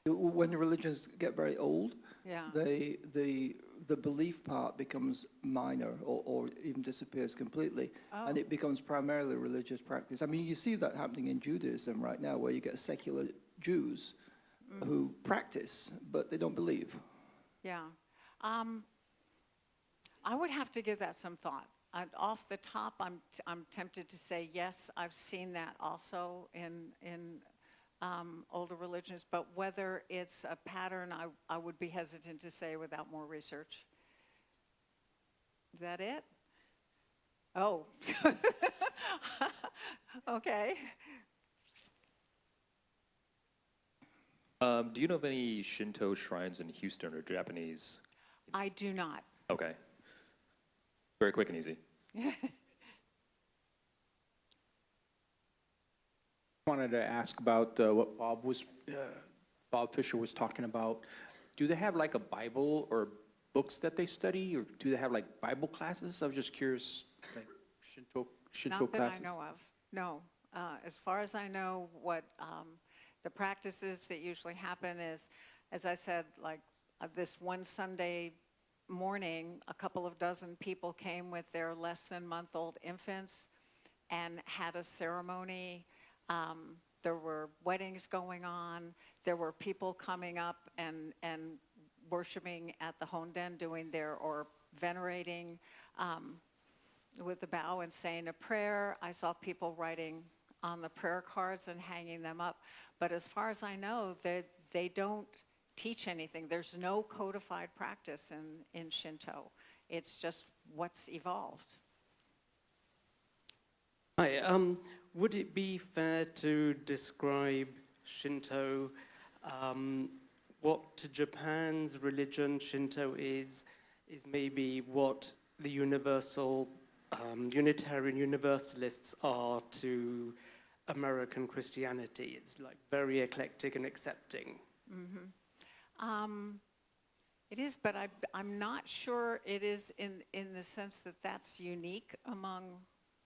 When the religions get very old, Yeah. the belief part becomes minor or even disappears completely, and it becomes primarily religious practice. I mean, you see that happening in Judaism right now, where you get secular Jews who practice, but they don't believe. Yeah. I would have to give that some thought. Off the top, I'm tempted to say yes. I've seen that also in older religions, but whether it's a pattern, I would be hesitant to say without more research. Is that it? Oh. Okay. Do you know of any Shinto shrines in Houston or Japanese? I do not. Okay. Very quick and easy. Wanted to ask about what Bob Fisher was talking about. Do they have like a Bible or books that they study, or do they have like Bible classes? I was just curious, like Shinto Not that classes. I know of. No. As far as I know, what the practices that usually happen is, as I said, like this one Sunday morning, a couple of dozen people came with their less than month-old infants and had a ceremony. There were weddings going on. There were people coming up and worshiping at the Honden, doing or venerating with the bow and saying a prayer. I saw people writing on the prayer cards and hanging them up. But as far as I know, they don't teach anything. There's no codified practice in Shinto. It's just what's evolved. Hi, would it be fair to describe Shinto, what to Japan's religion Shinto is maybe what the universal, Unitarian Universalists are to American Christianity? It's like very eclectic and accepting. Mm-hmm. It is, but I'm not sure it is in the sense that that's unique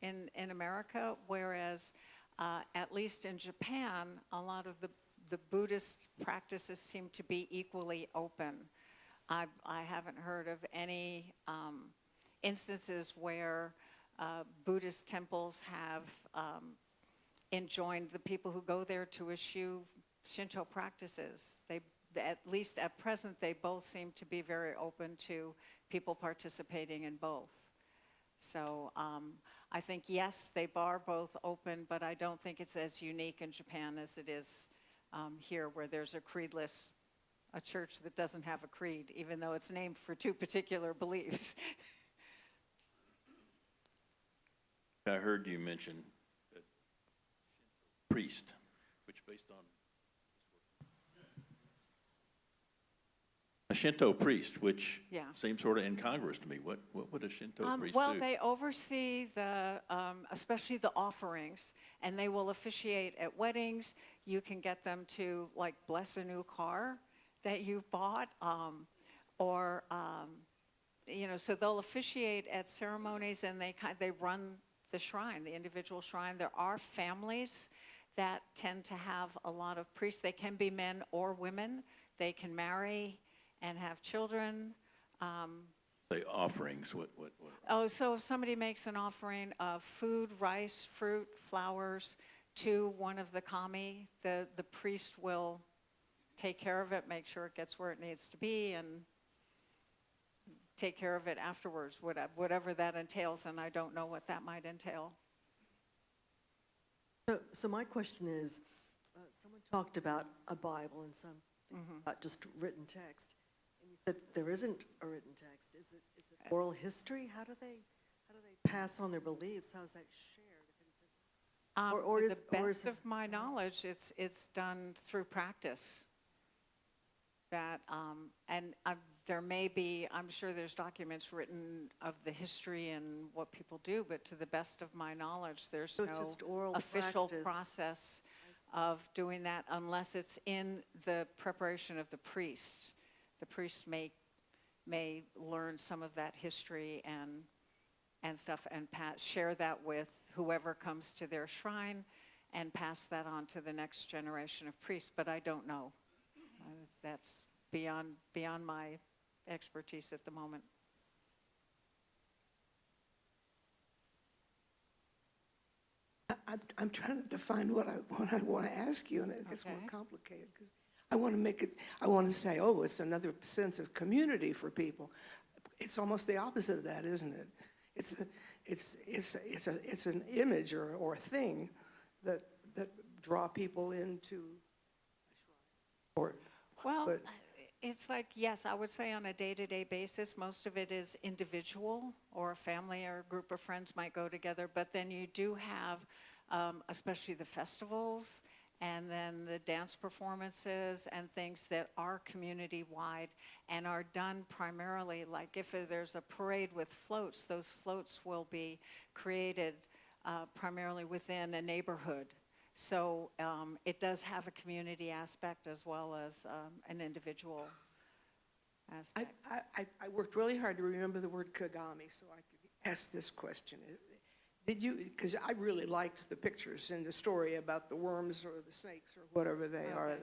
in America, whereas at least in Japan, a lot of the Buddhist practices seem to be equally open. I haven't heard of any instances where Buddhist temples have enjoined the people who go there to eschew Shinto practices. At least at present, they both seem to be very open to people participating in both. So I think, yes, they are both open, but I don't think it's as unique in Japan as it is here, where there's a church that doesn't have a creed, even though it's named for two particular beliefs. I heard you mention that priest, which based on a Shinto priest, which seems sort of incongruous to me. What would a Shinto priest well, do? they oversee especially the offerings, and they will officiate at weddings. you can get them to like bless a new car that you've bought, or so they'll officiate at ceremonies, and they run the shrine, the individual shrine. There are families that tend to have a lot of priests. They can be men or women. They can marry and have children. Say offerings, what? Oh, so if somebody makes an offering of food, rice, fruit, flowers to one of the kami, the priest will take care of it, make sure it gets where it needs to be, and take care of it afterwards, whatever that entails, and I don't know what that might entail. So my question is, someone talked about a Bible and some about just written text, and you said there isn't a written text. Is it oral history? How do they pass on their beliefs? How is that shared? To the best of my knowledge, it's done through practice. There may be, I'm sure there's documents written of the history and what people do, but to the best of my knowledge, there's So it's just oral official practice. process of doing that unless it's in the preparation of the priest. The priest may learn some of that history and stuff and share that with whoever comes to their shrine and pass that on to the next generation of priests, but I don't know. That's beyond my expertise at the moment. I'm trying to define what I want to ask you, and it gets more complicated because I want to say, oh, it's another sense of community for people. It's almost the opposite of that, isn't it? It's an image or a thing that draw people into a shrine. Well, it's like, yes, I would say on a day-to-day basis, most of it is individual, or a family or a group of friends might go together, but then you do have, especially the festivals, and then the dance performances and things that are community-wide and are done primarily, like if there's a parade with floats, those floats will be created primarily within a neighborhood. So it does have a community aspect as well as an individual aspect. I worked really hard to remember the word kagami so I could ask this question. Did you, because I really liked the pictures in the story about the worms or the snakes or whatever they are.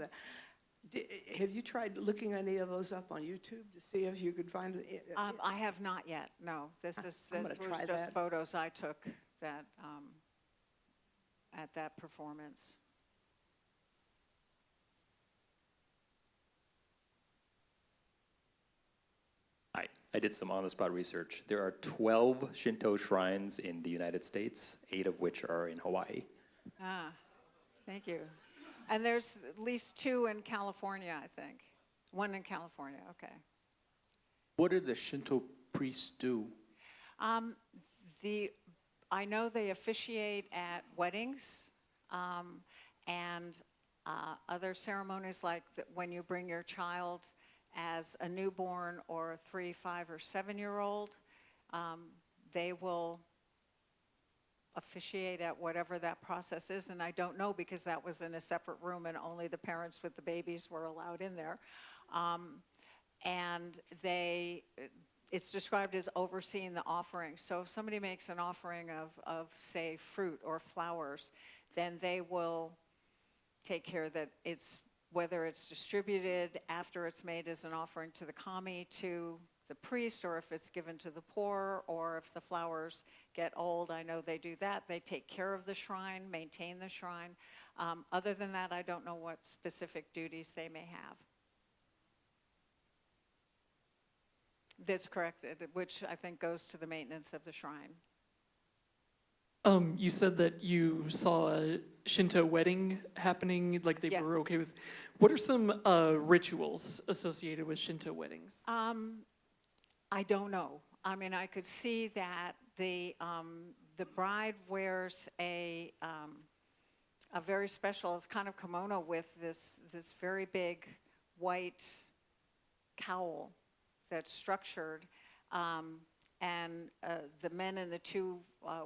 Have you tried looking any of those up on YouTube to see if you could find it? I have not yet, no. This was just photos I took that at that performance. I did some on-the-spot research. There are 12 Shinto shrines in the United States, 8 of which are in Hawaii. Thank you. And there's at least 2 in California, I think. 1 in California, okay. What do the Shinto priests do? I know they officiate at weddings and other ceremonies, like when you bring your child as a newborn or a 3, 5, or 7-year-old. They will officiate at whatever that process is, and I don't know because that was in a separate room and only the parents with the babies were allowed in there. And it's described as overseeing the offering. So if somebody makes an offering of say, fruit or flowers, then they will take care that whether it's distributed after it's made as an offering to the kami, to the priest, or if it's given to the poor, or if the flowers get old. I know they do that. They take care of the shrine, maintain the shrine. Other than that, I don't know what specific duties they may have. That's correct, which I think goes to the maintenance of the shrine. You said that you saw a Shinto wedding happening, like they were okay with. What are some rituals associated with Shinto weddings? I don't know. I mean, I could see that the bride wears a very special, it's kind of kimono with this very big white cowl that's structured. And the men in the 2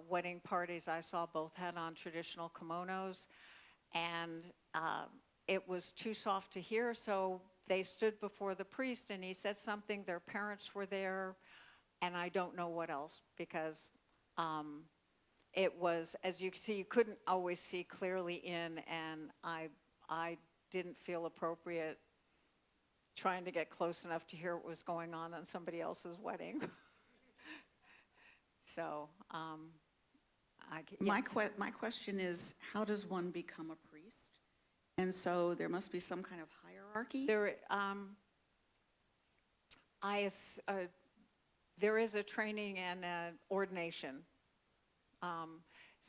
wedding parties I saw both had on traditional kimonos. and it was too soft to hear, so they stood before the priest, and he said something, their parents were there, and I don't know what else, because it was, as you can see, you couldn't always see clearly in, and I didn't feel appropriate trying to get close enough to hear what was going on somebody else's wedding. So, My yes. my question is, how does one become a priest? And so there must be some kind of hierarchy? There is a training and ordination.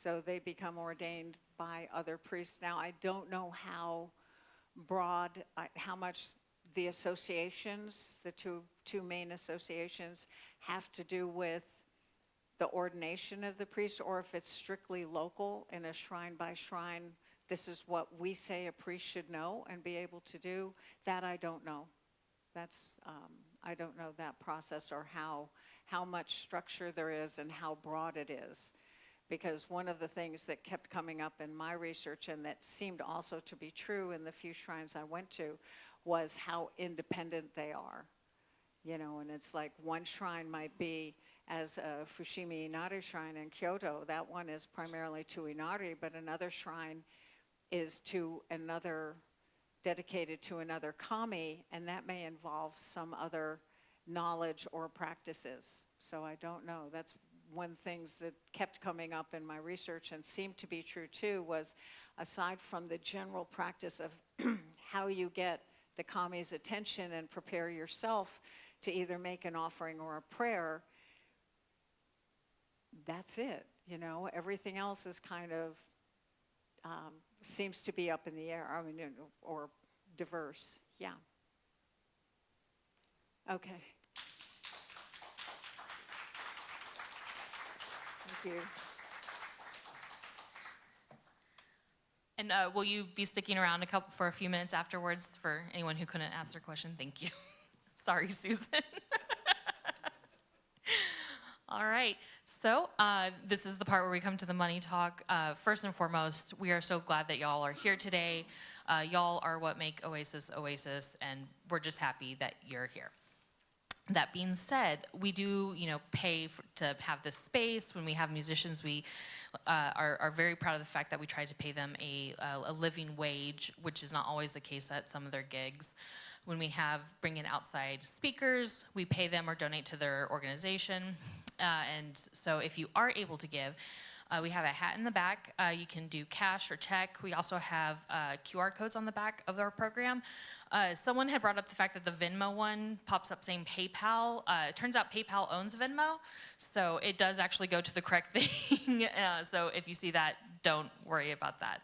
So they become ordained by other priests. Now, I don't know how broad, how much the associations, the two main associations, have to do with the ordination of the priest, or if it's strictly local in a shrine by shrine, this is what we say a priest should know and be able to do. That I don't know. I don't know that process, or how much structure there is and how broad it is. Because one of the things that kept coming up in my research, and that seemed also to be true in the few shrines I went to, was how independent they are. You know, and it's like one shrine might be, as a Fushimi Inari shrine in Kyoto, that one is primarily to Inari, but another shrine is dedicated to another kami, and that may involve some other knowledge or practices. So I don't know. That's one things that kept coming up in my research and seemed to be true too, was aside from the general practice of how you get the kami's attention and prepare yourself to either make an offering or a prayer, that's it. You know, everything else is kind of seems to be up in the air. I mean, or diverse. Yeah. Okay. Thank you. And will you be sticking around for a few minutes afterwards for anyone who couldn't ask their question? Thank you. Sorry, Susan. All right. So this is the part where we come to the money talk. First and foremost, we are so glad that y'all are here today. Y'all are what make Oasis Oasis, and we're just happy that you're here. That being said, we do, pay to have this space. When we have musicians, we are very proud of the fact that we try to pay them a living wage, which is not always the case at some of their gigs. When we bring in outside speakers, we pay them or donate to their organization. And so if you are able to give, we have a hat in the back. You can do cash or check. We also have QR codes on the back of our program. Someone had brought up the fact that the Venmo one pops up saying PayPal. It turns out PayPal owns Venmo, so it does actually go to the correct thing. So if you see that, don't worry about that.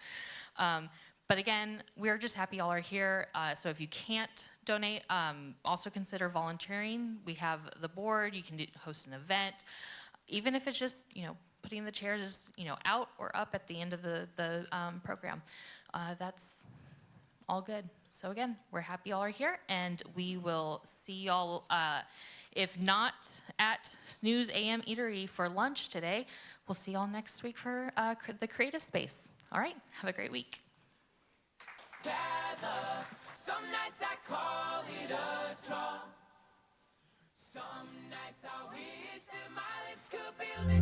But again, we're just happy y'all are here. So if you can't donate, also consider volunteering. We have the board. You can host an event. Even if it's just, putting the chairs, out or up at the end of the program. That's all good. So again, we're happy y'all are here, and we will see y'all, if not at Snooze AM Eatery for lunch today, we'll see y'all next week for the creative space. All right, have a great week. Gather. Some nights I call it a draw. Some nights I wish that my lips could build it.